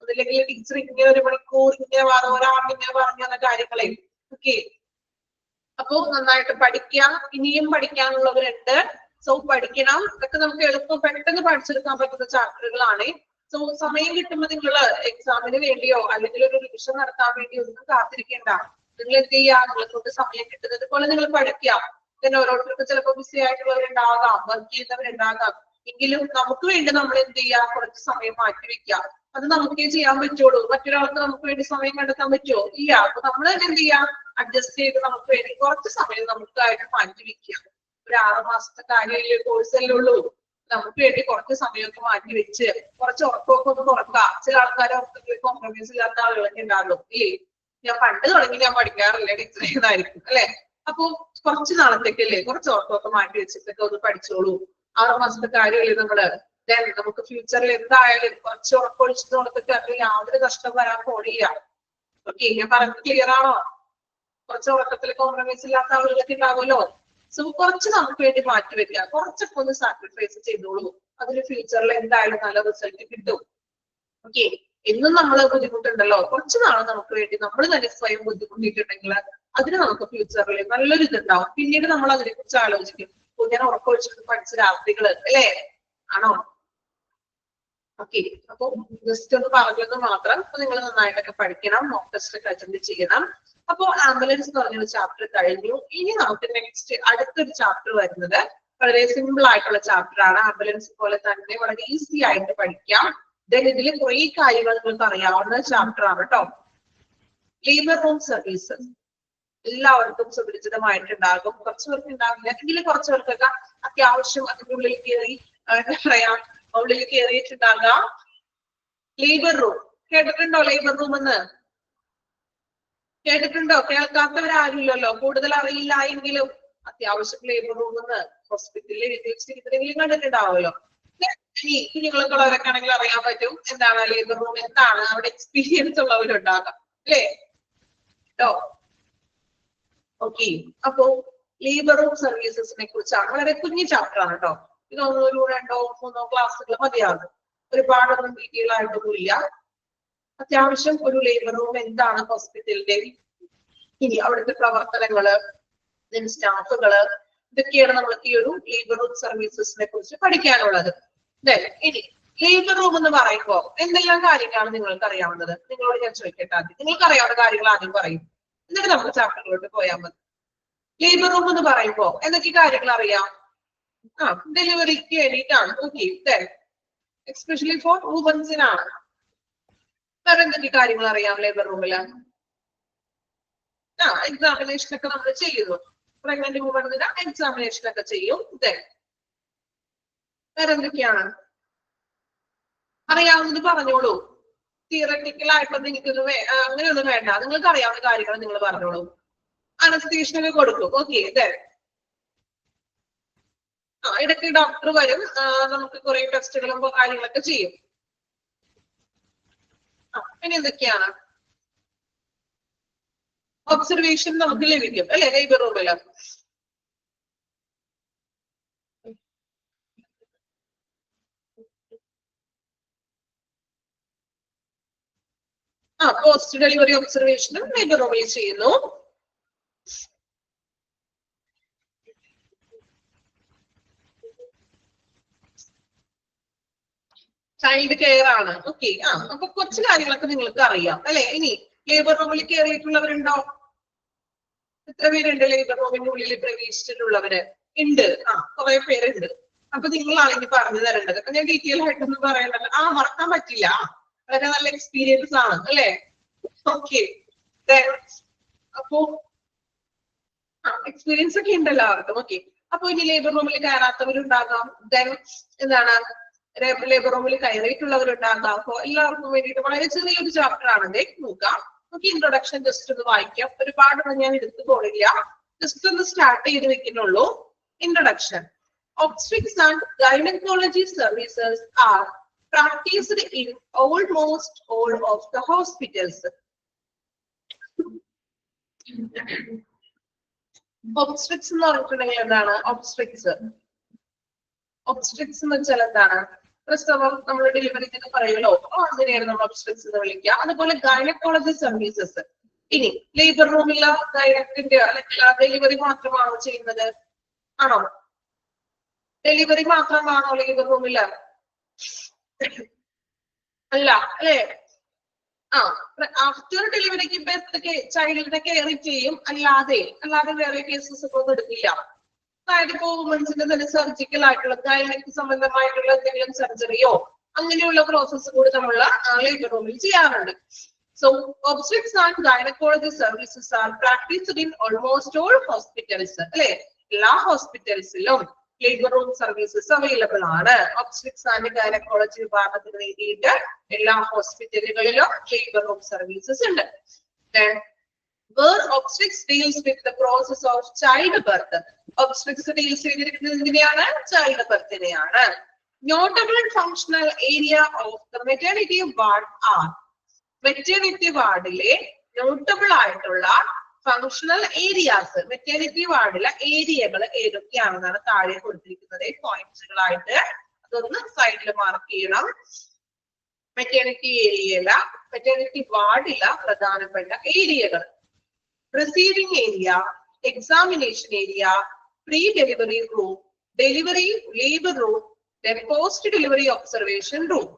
S1: അതല്ലെങ്കിൽ ടീച്ചർ ഇങ്ങനെ 1 മണിക്കൂർ ഇങ്ങനെ ഒരാളിങ്ങനെ പറഞ്ഞ കാര്യങ്ങളെ. ഓക്കെ. അപ്പോ നന്നായിട്ട് പഠിക്കാം. ഇനിയും പഠിക്കാനുള്ളവരുണ്ട്. സോ പഠിക്കണം. ഇതൊക്കെ നമുക്ക് എളുപ്പം പെട്ടെന്ന് പഠിച്ചെടുക്കാൻ പറ്റുന്ന ചാപ്റ്ററുകളാണ്. സോ സമയം കിട്ടുമ്പോൾ നിങ്ങൾ എക്സാമിന് വേണ്ടിയോ അല്ലെങ്കിൽ ഒരു റിവിഷൻ നടത്താൻ വേണ്ടിയോ ഒന്നും കാത്തിരിക്കേണ്ട. നിങ്ങൾ എന്ത് ചെയ്യുക? നിങ്ങളെ കൊണ്ട് സമയം കിട്ടുന്നത് പോലെ നിങ്ങൾ പഠിക്കാം. പിന്നെ ഓരോരുത്തർക്ക് ചിലപ്പോൾ ബിസി ആയിട്ടുള്ളവരുണ്ടാകാം, വർക്ക് ചെയ്യുന്നവരുണ്ടാകാം. എങ്കിലും നമുക്ക് വേണ്ടി നമ്മൾ എന്ത് ചെയ്യുക? കുറച്ച് സമയം മാറ്റി വെക്കുക. അത് നമുക്കേ ചെയ്യാൻ പറ്റുള്ളൂ. മറ്റൊരാൾക്ക് നമുക്ക് വേണ്ടി സമയം കണ്ടെത്താൻ പറ്റുമോ? ഇല്ല. അപ്പൊ നമ്മൾ തന്നെ എന്ത് ചെയ്യാം? അഡ്ജസ്റ്റ് ചെയ്ത് നമുക്ക് വേണ്ടി കുറച്ച് സമയം നമുക്കായിട്ട് മാറ്റി വെക്കുക. ഒരു 6 മാസത്തെ കാര്യമില്ല, കോഴ്സല്ലേ ഉള്ളൂ. നമുക്ക് വേണ്ടി കുറച്ച് സമയമൊക്കെ മാറ്റി വെച്ച് കുറച്ച് ഉറക്കമൊക്കെ ഒന്ന് കുറക്കാം. ചില ആൾക്കാരെ ഉറക്കത്തിൽ കോംപ്രമൈസ് ഇല്ലാത്ത ആളുകളൊക്കെ ഉണ്ടാകും ഇല്ലേ? ഞാൻ പണ്ട് തുടങ്ങി ഞാൻ പഠിക്കാറില്ല ടീച്ചർ ഏതായിരിക്കും അല്ലെ? അപ്പൊ കുറച്ച് നാളത്തേക്കല്ലേ കുറച്ച് ഉറക്കമൊക്കെ മാറ്റി വെച്ചിട്ടൊക്കെ ഒന്ന് പഠിച്ചോളൂ. 6 മാസത്തെ കാര്യമില്ലേ നമ്മള്. ദെൻ നമുക്ക് ഫ്യൂച്ചറിൽ എന്തായാലും കുറച്ച് ഉറക്കൊഴിച്ചിട്ട് കൊടുത്തിട്ട് അതിൽ യാതൊരു നഷ്ടം വരാൻ പോണില്ല. ഓക്കെ. ഞാൻ പറഞ്ഞത് ക്ലിയർ ആണോ? കുറച്ച് ഉറക്കത്തിൽ കോംപ്രമൈസ് ഇല്ലാത്ത ആളുകളൊക്കെ ഉണ്ടാവുമല്ലോ. സോ കുറച്ച് നമുക്ക് വേണ്ടി മാറ്റി വെക്കുക. കുറച്ചൊക്കെ ഒന്ന് സാക്രിഫൈസ് ചെയ്തോളൂ. അതിന് ഫ്യൂച്ചറിൽ എന്തായാലും നല്ല റിസൾട്ട് കിട്ടും. ഓക്കെ. എന്നും നമ്മൾ ബുദ്ധിമുട്ടുണ്ടല്ലോ. കുറച്ച് നാൾ നമുക്ക് വേണ്ടി നമ്മൾ തന്നെ സ്വയം ബുദ്ധിമുട്ടിയിട്ടുണ്ടെങ്കിൽ അതിന് നമുക്ക് ഫ്യൂച്ചറിൽ നല്ലൊരു ഇതുണ്ടാവും. പിന്നീട് നമ്മൾ അതിനെ കുറിച്ച് ആലോചിക്കും. ഞാൻ ഉറക്കൊഴിച്ചിട്ട് പഠിച്ച രാത്രികള് അല്ലേ? ആണോ? ഓക്കെ. അപ്പൊ ജസ്റ്റ് ഒന്ന് പറഞ്ഞത് മാത്രം. അപ്പൊ നിങ്ങൾ നന്നായിട്ടൊക്കെ പഠിക്കണം. മോക്ക് ടെസ്റ്റ് ഒക്കെ അറ്റൻഡ് ചെയ്യണം. അപ്പൊ ആംബുലൻസ് എന്ന് പറഞ്ഞൊരു ചാപ്റ്റർ കഴിഞ്ഞു. ഇനി നമുക്ക് നെക്സ്റ്റ് അടുത്തൊരു ചാപ്റ്റർ വരുന്നത് വളരെ സിമ്പിൾ ആയിട്ടുള്ള ചാപ്റ്റർ ആണ്. ആംബുലൻസ് പോലെ തന്നെ വളരെ ഈസി ആയിട്ട് പഠിക്കാം. ദെൻ ഇതിൽ കുറെ കാര്യങ്ങൾ നിങ്ങൾക്ക് അറിയാവുന്ന ചാപ്റ്റർ ആണ് കേട്ടോ. ലേബർ റൂം സർവീസസ് എല്ലാവർക്കും സുപരിചിതമായിട്ടുണ്ടാകും. കുറച്ചു പേർക്ക് ഉണ്ടാവില്ല. എങ്കിലും കുറച്ചു പേർക്കൊക്കെ അത്യാവശ്യം അതിന്റെ ഉള്ളിൽ കയറി എന്താ പറയാ ഉള്ളിൽ കയറിയിട്ടുണ്ടാകാം. ലേബർ റൂം കേട്ടിട്ടുണ്ടോ? ലേബർ റൂം എന്ന് കേട്ടിട്ടുണ്ടോ? കേൾക്കാത്തവരാരുമില്ലല്ലോ. കൂടുതൽ അറിയില്ല എങ്കിലും അത്യാവശ്യം ലേബർ റൂം എന്ന് ഹോസ്പിറ്റലിൽ എഴുതി വെച്ചിരിക്കുന്നെങ്കിലും കണ്ടിട്ടുണ്ടാവുമല്ലോ. കുഞ്ഞുങ്ങളൊക്കെ ഉള്ളവരൊക്കെ ആണെങ്കിൽ അറിയാൻ പറ്റും എന്താണ് ലേബർ റൂം, എന്താണ് അവിടെ എക്സ്പീരിയൻസ് ഉള്ളവരുണ്ടാകാം അല്ലേ കേട്ടോ. ഓക്കെ. അപ്പോ ലേബർ റൂം സർവീസസിനെ കുറിച്ചാണ്. വളരെ കുഞ്ഞു ചാപ്റ്റർ ആണ് കേട്ടോ. ഇതൊന്നും ഒരു 2 or 3 ക്ലാസ്സുകൾ മതിയാകും. ഒരുപാടൊന്നും ഡീറ്റെയിൽ ആയിട്ടൊന്നുമില്ല. അത്യാവശ്യം ഒരു ലേബർ റൂം എന്താണ്, ഹോസ്പിറ്റലിന്റെ ഇനി അവിടുത്തെ പ്രവർത്തനങ്ങള്, സ്റ്റാഫുകള്, ഇതൊക്കെയാണ് നമുക്ക് ഈ ഒരു ലേബർ റൂം സർവീസസിനെ കുറിച്ച് പഠിക്കാനുള്ളത്. ഇനി ലേബർ റൂം എന്ന് പറയുമ്പോൾ എന്തെല്ലാം കാര്യങ്ങളാണ് നിങ്ങൾക്ക് അറിയാവുന്നത്? നിങ്ങളോട് ഞാൻ ചോദിക്കട്ടെ. ആദ്യം നിങ്ങൾക്ക് അറിയാവുന്ന കാര്യങ്ങൾ ആദ്യം പറയും, എന്നിട്ട് നമുക്ക് ചാപ്റ്ററിലോട്ട് പോയാൽ മതി. ലേബർ റൂം എന്ന് പറയുമ്പോൾ എന്തൊക്കെ കാര്യങ്ങൾ അറിയാം? ഡെലിവറിക്ക് വേണ്ടിയിട്ടാണ്. ഓക്കെ. എസ്പെഷ്യലി ഫോർ വുമൻസിനാണ്. വേറെ എന്തൊക്കെ കാര്യങ്ങൾ അറിയാം ലേബർ റൂമില്? എക്സാമിനേഷൻ ഒക്കെ നമ്മൾ ചെയ്യുന്നു. പ്രഗ്നന്റ് വുമണിന് എക്സാമിനേഷൻ ഒക്കെ ചെയ്യും. വേറെ എന്തൊക്കെയാണ് അറിയാവുന്നത്? പറഞ്ഞോളൂ. തിയററ്റിക്കൽ ആയിട്ടൊന്നും എനിക്കൊന്നും അങ്ങനെയൊന്നും വേണ്ട. നിങ്ങൾക്ക് അറിയാവുന്ന കാര്യങ്ങൾ നിങ്ങൾ പറഞ്ഞോളൂ. അനസ്തീഷൻ ഒക്കെ കൊടുക്കും. ഓക്കെ. ഇടയ്ക്ക് ഡോക്ടർ വരും. നമുക്ക് കുറെ ടെസ്റ്റുകളും കാര്യങ്ങളൊക്കെ ചെയ്യും. പിന്നെ എന്തൊക്കെയാണ്? ഒബ്സർവേഷൻ നമുക്ക് ലഭിക്കും അല്ലെ ലേബർ റൂമില്. പോസ്റ്റ് ഡെലിവറി ഒബ്സർവേഷനും ലേബർ റൂമിൽ ചെയ്യുന്നു. ചൈൽഡ് കെയർ ആണ്. ഓക്കെ. അപ്പൊ കുറച്ച് കാര്യങ്ങളൊക്കെ നിങ്ങൾക്ക് അറിയാം അല്ലെ. ഇനി ലേബർ റൂമിൽ കയറിയിട്ടുള്ളവരുണ്ടോ? എത്ര പേരുണ്ട് ലേബർ റൂമിന്റെ ഉള്ളിൽ പ്രവേശിച്ചിട്ടുള്ളവര്? ഉണ്ട്. കുറെ പേരുണ്ട്. അപ്പൊ നിങ്ങളാണ് ഇനി പറഞ്ഞു തരേണ്ടത്. അപ്പൊ ഞാൻ ഡീറ്റെയിൽ ആയിട്ടൊന്നും പറയണ്ടല്ലോ. മറക്കാൻ പറ്റില്ല. വളരെ നല്ല എക്സ്പീരിയൻസ് ആണ് അല്ലെ. ഓക്കെ. അപ്പോ എക്സ്പീരിയൻസ് ഒക്കെ ഉണ്ട് എല്ലാവർക്കും. ഓക്കെ. അപ്പൊ ഇനി ലേബർ റൂമിൽ കയറാത്തവരുണ്ടാകാം. ദെൻ എന്താണ് ലേബർ റൂമിൽ കയറിയിട്ടുള്ളവരുണ്ടാകാം. അപ്പൊ എല്ലാവർക്കും വേണ്ടിയിട്ട് വളരെ ചെറിയൊരു ചാപ്റ്റർ ആണെങ്കിൽ നോക്കാം. നമുക്ക് ഇൻട്രൊഡക്ഷൻ ജസ്റ്റ് ഒന്ന് വായിക്കാം. ഒരുപാടൊന്നും ഞാൻ എടുത്തു പോണില്ല. ജസ്റ്റ് ഒന്ന് സ്റ്റാർട്ട് ചെയ്ത് വെക്കുന്നുള്ളൂ. Introduction. Obstetrics and gynecology services are practiced in almost all of the hospitals. Obstetrics എന്ന് പറഞ്ഞിട്ടുണ്ടെങ്കിൽ എന്താണ്? Obstetrics എന്ന് വെച്ചാൽ എന്താണ്? പ്രസവം നമ്മൾ ഡെലിവറി എന്ന് പറയുമല്ലോ, അങ്ങനെയാണ് നമ്മൾ obstetrics എന്ന് വിളിക്കുക. അതുപോലെ ഗൈനക്കോളജി സർവീസസ്. ഇനി ലേബർ റൂമിലെ ഗൈനക്കിന്റെ അല്ലെങ്കിൽ ഡെലിവറി മാത്രമാണോ ചെയ്യുന്നത്? ആണോ? ഡെലിവറി മാത്രമാണോ ലേബർ റൂമില്? അല്ല അല്ലേ? ആഫ്റ്റർ ഡെലിവറിക്ക് ചൈൽഡിനെ കെയർ ചെയ്യും, അല്ലാതെ വേറെ കേസസ് ഒക്കെ ഒന്നും എടുക്കില്ല. അതായത് ഇപ്പോ വുമൻസിന്റെ തന്നെ സർജിക്കൽ ആയിട്ടുള്ള ഗൈനക് സംബന്ധമായിട്ടുള്ള എന്തെങ്കിലും സർജറിയോ അങ്ങനെയുള്ള പ്രോസസ്സ് കൂടി നമ്മൾ ലേബർ റൂമിൽ ചെയ്യാറുണ്ട്. So obstetrics and gynecology services are practiced in almost all hospitals. അല്ലെ? എല്ലാ ഹോസ്പിറ്റൽസിലും ലേബർ റൂം സർവീസസ് അവൈലബിൾ ആണ്. obstetrics and gynecology വിഭാഗത്തിന് വേണ്ടിയിട്ട് എല്ലാ ഹോസ്പിറ്റലുകളിലും ലേബർ റൂം സർവീസസ് ഉണ്ട്. Then where obstetrics deals with the process of childbirth. obstetrics deals ചെയ്തിരിക്കുന്നത് എന്തിനെയാണ്? ചൈൽഡ്-ബർത്തിനെയാണ്. Notable functional area of the maternity ward are. Maternity വാർഡിലെ നോട്ടബിൾ ആയിട്ടുള്ള functional areas, maternity വാർഡിലെ ഏരിയകൾ ഏതൊക്കെയാണെന്നാണ് താഴെ കൊടുത്തിരിക്കുന്നത് പോയിന്റ്സുകളായിട്ട്. അതൊന്ന് സൈഡിൽ മാർക്ക് ചെയ്യണം. മെറ്റേണിറ്റി ഏരിയയില, മെറ്റേണിറ്റി വാർഡില പ്രധാനപ്പെട്ട ഏരിയകൾ: receiving area, examination area, pre delivery room, delivery labour room, post delivery observation room.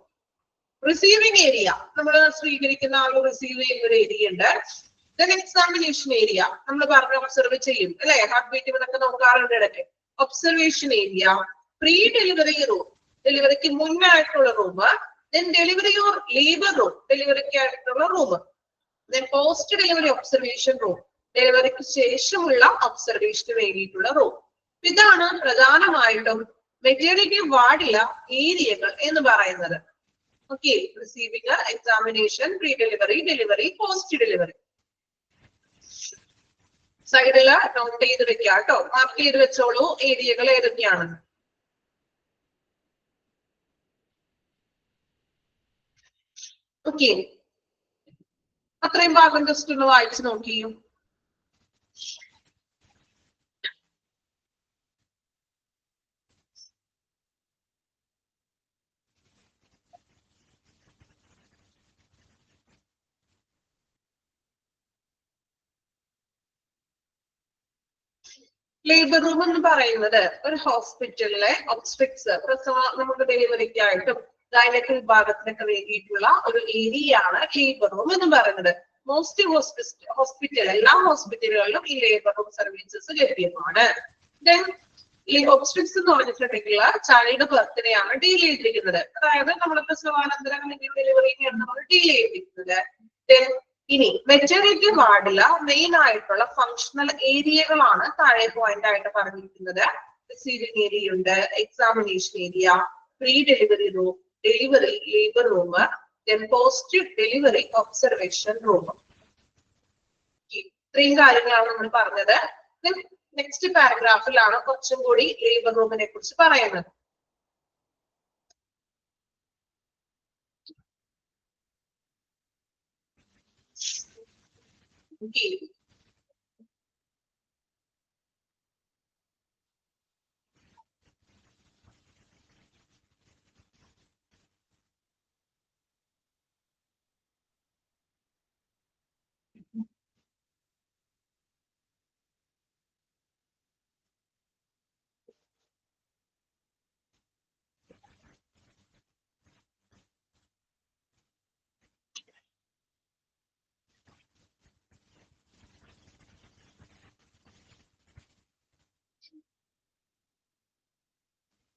S1: Receiving area നമ്മൾ സ്വീകരിക്കുന്ന ആൾ റിസീവ് ചെയ്യുന്ന ഒരു ഏരിയ ഉണ്ട്. ദെൻ എക്സാമിനേഷൻ ഏരിയ നമ്മൾ പറഞ്ഞ ഒബ്സർവ് ചെയ്യും അല്ലെ, ഹാർട്ട് ബീറ്റ് എന്നൊക്കെ നോക്കാറുണ്ട് ഇടയ്ക്ക്. Observation area, pre delivery room, ഡെലിവറിക്ക് മുന്നായിട്ടുള്ള room. Then delivery or labour room, ഡെലിവറിക്ക് ആയിട്ടുള്ള room. Then post delivery observation room, ഡെലിവറിക്ക് ശേഷമുള്ള ഒബ്സർവേഷന് വേണ്ടിയിട്ടുള്ള റൂം. ഇതാണ് പ്രധാനമായിട്ടും മെറ്റേണിറ്റി വാർഡിലെ ഏരിയകൾ എന്ന് പറയുന്നത്. Okay, receiving, examination, pre delivery, delivery, post delivery. സൈഡില് നോട്ട് ചെയ്ത് വെക്കുക കേട്ടോ, മാർക്ക് ചെയ്ത് വെച്ചോളൂ ഏരിയകൾ ഏതൊക്കെയാണെന്ന്. ഓക്കെ, അത്രയും ഭാഗം ജസ്റ്റ് ഒന്ന് വായിച്ചു നോക്കിയും. ലേബർ റൂം എന്ന് പറയുന്നത് ഒരു ഹോസ്പിറ്റലിലെ ഒബ്സ്ട്രിക്സ്, പ്രസവ നമുക്ക് ഡെലിവറിക്കായിട്ടും ഗൈനക് വിഭാഗത്തിനൊക്കെ വേണ്ടിയിട്ടുള്ള ഒരു ഏരിയ ആണ് ലേബർ റൂം എന്ന് പറയുന്നത്. മോസ്റ്റ് ഹോസ്പിറ്റൽ, എല്ലാ ഹോസ്പിറ്റലുകളിലും ഈ ലേബർ റൂം സർവീസസ് ലഭ്യമാണ്. ദെൻ ഒബ്സ്ട്രിക്സ് എന്ന് പറഞ്ഞിട്ടുണ്ടെങ്കിൽ ചൈൽഡ് ബർത്തിനെയാണ് ഡീൽ ചെയ്തിരിക്കുന്നത്. അതായത് നമ്മുടെ പ്രസവാനന്തരം അല്ലെങ്കിൽ ഡെലിവറിനെയാണ് നമ്മൾ ഡീൽ ചെയ്തിരിക്കുന്നത്. ദെൻ ഇനി മെറ്റേണിറ്റി വാർഡില് മെയിൻ ആയിട്ടുള്ള ഫങ്ഷണൽ ഏരിയകളാണ് താഴെ പോയിന്റ് ആയിട്ട് പറഞ്ഞിരിക്കുന്നത്. റിസീവിംഗ് ഏരിയ ഉണ്ട്, examination area, pre delivery room, delivery labour room, then post delivery observation room. ഇത്രയും കാര്യങ്ങളാണ് നമ്മൾ പറഞ്ഞത്. നെക്സ്റ്റ് പാരഗ്രാഫിലാണ് കുറച്ചും കൂടി ലേബർ റൂമിനെ കുറിച്ച് പറയുന്നത്. Okay.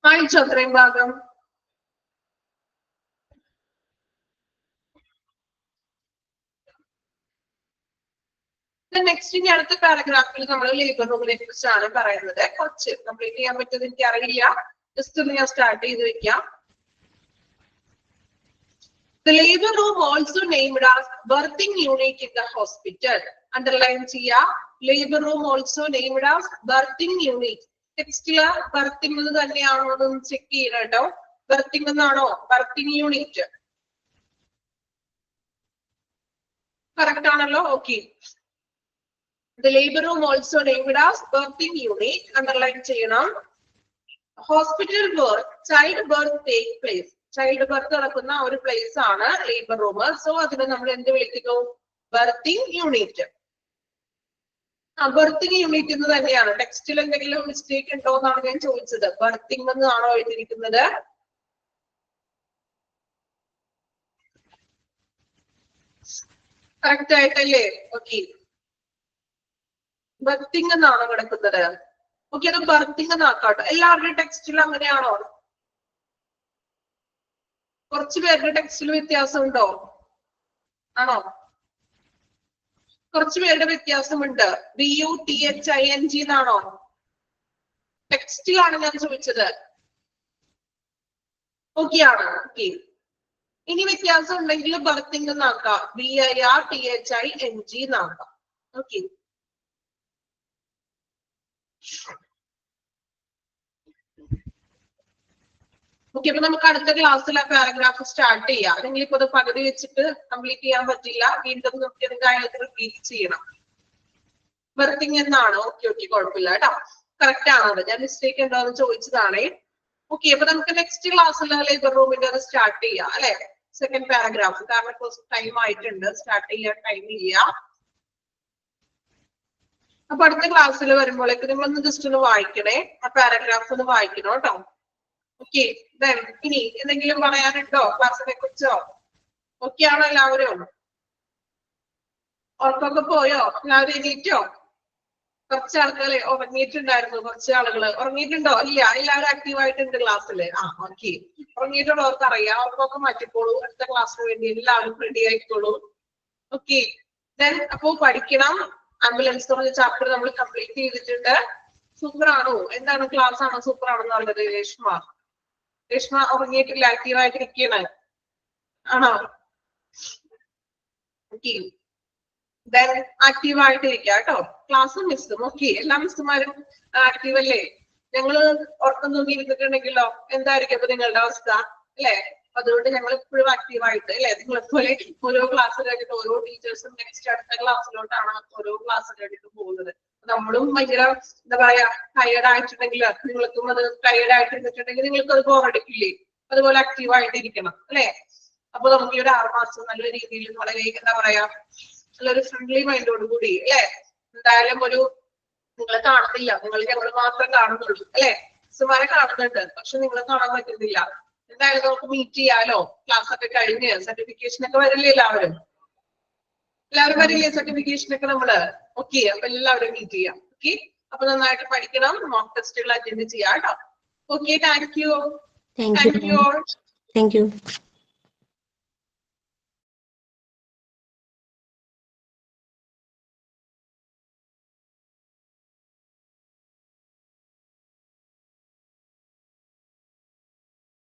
S1: വായിച്ചോ അത്രയും ഭാഗം? നെക്സ്റ്റ് ഇനി അടുത്ത പാരഗ്രാഫിൽ നമ്മൾ ലേബർ റൂമിനെ കുറിച്ചാണ് പറയുന്നത്. കുറച്ച് കംപ്ലീറ്റ് ചെയ്യാൻ പറ്റുന്നത് എനിക്ക് അറിയില്ല, ജസ്റ്റ് ഒന്ന് ഞാൻ സ്റ്റാർട്ട് ചെയ്ത് വെക്കാം. The labor room also named as birthing unit in the hospital. Underline cheya. Labor room also named as birthing unit. Textila birthing എന്ന് തന്നെയാണോ എന്ന് ചെക്ക് ചെയ്യണം കേട്ടോ. Birthing എന്നാണോ? Birthing unit. Correct ആണല്ലോ? Okay. The labor room also named as birthing unit. Underline ചെയ്യണം. Hospital birth, child birth take place. Child birth നടക്കുന്ന ഒരു place ആണ് labor room. So അതിനെ നമ്മൾ എന്ത് വിളിക്കുന്നു? Birthing unit. Birthing unit എന്ന് തന്നെയാണ്. ടെക്സ്റ്റിൽ എന്തെങ്കിലും മിസ്റ്റേക്ക് ഉണ്ടോ എന്നാണ് ഞാൻ ചോദിച്ചത്. Birthing എന്നാണോ എഴുതിയിരിക്കുന്നത്? കറക്റ്റ് ആയിട്ടല്ലേ? ഓക്കെ. ബർത്തിങ് എന്നാണോ കിടക്കുന്നത്? ഓക്കെ, അത് ബർത്തിങ് എന്നാക്കാട്ടോ. എല്ലാവരുടെയും ടെക്സ്റ്റിൽ അങ്ങനെയാണോ? കുറച്ചു പേരുടെ ടെക്സ്റ്റിൽ വ്യത്യാസം ഉണ്ടോ? ആണോ? കുറച്ചു പേരുടെ വ്യത്യാസമുണ്ട്. BUTHING എന്നാണോ? ടെക്സ്റ്റിലാണ് ഞാൻ ചോദിച്ചത്. ഓക്കെ ആണോ? ഓക്കെ. ഇനി വ്യത്യാസം ഉണ്ടെങ്കിൽ ബർത്തിങ് എന്നാക്കാം. BIRTHING എന്നാക്കാം. ഓക്കെ. ഓക്കെ, അപ്പൊ നമുക്ക് അടുത്ത ക്ലാസ്സിൽ ആ പാരഗ്രാഫ് സ്റ്റാർട്ട് ചെയ്യാം. അല്ലെങ്കിൽ ഇപ്പൊ അത് പകുതി വെച്ചിട്ട് കംപ്ലീറ്റ് ചെയ്യാൻ പറ്റില്ല. വീണ്ടും നമുക്ക് എന്തായാലും റിപ്പീറ്റ് ചെയ്യണം. ബർത്തിങ് എന്നാണ്. ഓക്കെ ഓക്കെ, കുഴപ്പമില്ല കേട്ടോ. കറക്റ്റ് ആണത്. ഞാൻ മിസ്റ്റേക്ക് ഉണ്ടോ എന്ന് ചോദിച്ചതാണേ. ഓക്കെ, അപ്പൊ നമുക്ക് നെക്സ്റ്റ് ക്ലാസ്സിൽ ലേബർ റൂമിന്റെ അത് സ്റ്റാർട്ട് ചെയ്യാം അല്ലെ? Second paragraph. കാരണം കുറച്ച് ടൈം ആയിട്ടുണ്ട്. സ്റ്റാർട്ട് ചെയ്യാൻ ടൈം ഇല്ല. അപ്പൊ അടുത്ത ക്ലാസ്സിൽ വരുമ്പോഴേക്ക് നിങ്ങളൊന്ന് ജസ്റ്റ് ഒന്ന് വായിക്കണേ. ആ പാരഗ്രാഫ് ഒന്ന് വായിക്കണം കേട്ടോ. ഓക്കെ, ഇനി എന്തെങ്കിലും പറയാനുണ്ടോ ക്ലാസ്സിനെ കുറിച്ചോ? ഓക്കെ ആണോ എല്ലാവരും? ഉറക്കൊക്കെ പോയോ? എല്ലാവരും എണീറ്റോ? കുറച്ച് ആൾക്കാര് ഉറങ്ങിയിട്ടുണ്ടായിരുന്നു. കുറച്ച് ആളുകൾ ഉറങ്ങിയിട്ടുണ്ടോ? ഇല്ല, എല്ലാവരും ആക്റ്റീവ് ആയിട്ടുണ്ട് ക്ലാസ്സില്. ഓക്കെ, ഉറങ്ങിയിട്ടുള്ളവർക്ക് അറിയാം. അവർക്കൊക്കെ മാറ്റിക്കോളൂ. അടുത്ത ക്ലാസ്സിന് വേണ്ടി എല്ലാവരും റെഡി ആയിക്കോളൂ. ഓക്കെ, അപ്പോ പഠിക്കണം. ആംബുലൻസ് പറഞ്ഞ ചാപ്റ്റർ നമ്മൾ കംപ്ലീറ്റ് ചെയ്തിട്ടുണ്ട്. സൂപ്പർ ആണോ? എന്താണ് ക്ലാസ് ആണോ സൂപ്പർ ആണെന്ന് പറഞ്ഞത്? രേഷ്മ ഉറങ്ങിയിട്ടില്ല, ആക്റ്റീവ് ആയിട്ടിരിക്കണ ആണോ? ഓക്കെ, ആക്റ്റീവ് ആയിട്ടിരിക്കുക കേട്ടോ. ക്ലാസ് മിസ്സും ഓക്കെ, എല്ലാ മിസ്സുമാരും ആക്റ്റീവ് അല്ലേ? ഞങ്ങള് ഉറക്കം തൂങ്ങിയിരുന്നിട്ടുണ്ടെങ്കിലോ എന്തായിരിക്കും അപ്പൊ നിങ്ങളുടെ അവസ്ഥ അല്ലെ? അതുകൊണ്ട് ഞങ്ങൾ എപ്പോഴും ആക്റ്റീവ് ആയിട്ട് അല്ലെ? നിങ്ങളെപ്പോലെ ഓരോ ക്ലാസ് കഴിഞ്ഞിട്ട് ഓരോ ടീച്ചേഴ്സും നെക്സ്റ്റ് അടുത്ത ക്ലാസ്സിലോട്ടാണ് ഓരോ ക്ലാസ് കഴിഞ്ഞിട്ട് പോകുന്നത്. നമ്മളും ഭയങ്കര എന്താ പറയാ ടയേർഡ് ആയിട്ടുണ്ടെങ്കിൽ നിങ്ങൾക്കും അത് ടയേർഡ് ആയിട്ടിരുന്നിട്ടുണ്ടെങ്കിൽ നിങ്ങൾക്ക് അത് ബോറടിക്കില്ലേ? അതുപോലെ ആക്റ്റീവ് ആയിട്ടിരിക്കണം അല്ലെ? അപ്പൊ നമുക്ക് ഈ ഒരു 6 മാസം നല്ല രീതിയിൽ വളരെ എന്താ പറയാ നല്ലൊരു ഫ്രണ്ട്ലി മൈൻഡോട് കൂടി അല്ലെ? എന്തായാലും ഒരു നിങ്ങളെ കാണുന്നില്ല, നിങ്ങൾ ഞങ്ങൾ മാത്രം കാണുന്നുള്ളൂ അല്ലെ? മിസ്സുമാരെ കാണുന്നുണ്ട്, പക്ഷെ നിങ്ങളെ കാണാൻ പറ്റുന്നില്ല. എന്തായാലും നമുക്ക് മീറ്റ് ചെയ്യാലോ? ക്ലാസ് ഒക്കെ കഴിഞ്ഞ് സർട്ടിഫിക്കേഷൻ ഒക്കെ വരില്ലേ എല്ലാവരും? എല്ലാവരും വരില്ലേ സർട്ടിഫിക്കേഷൻ ഒക്കെ നമ്മള്? ഓക്കെ, അപ്പൊ എല്ലാവരും മീറ്റ് ചെയ്യാം. ഓക്കെ, അപ്പൊ നന്നായിട്ട് പഠിക്കണം. മോക്ക് ടെസ്റ്റുകൾ അറ്റൻഡ് ചെയ്യാം കേട്ടോ. Okay, thank you.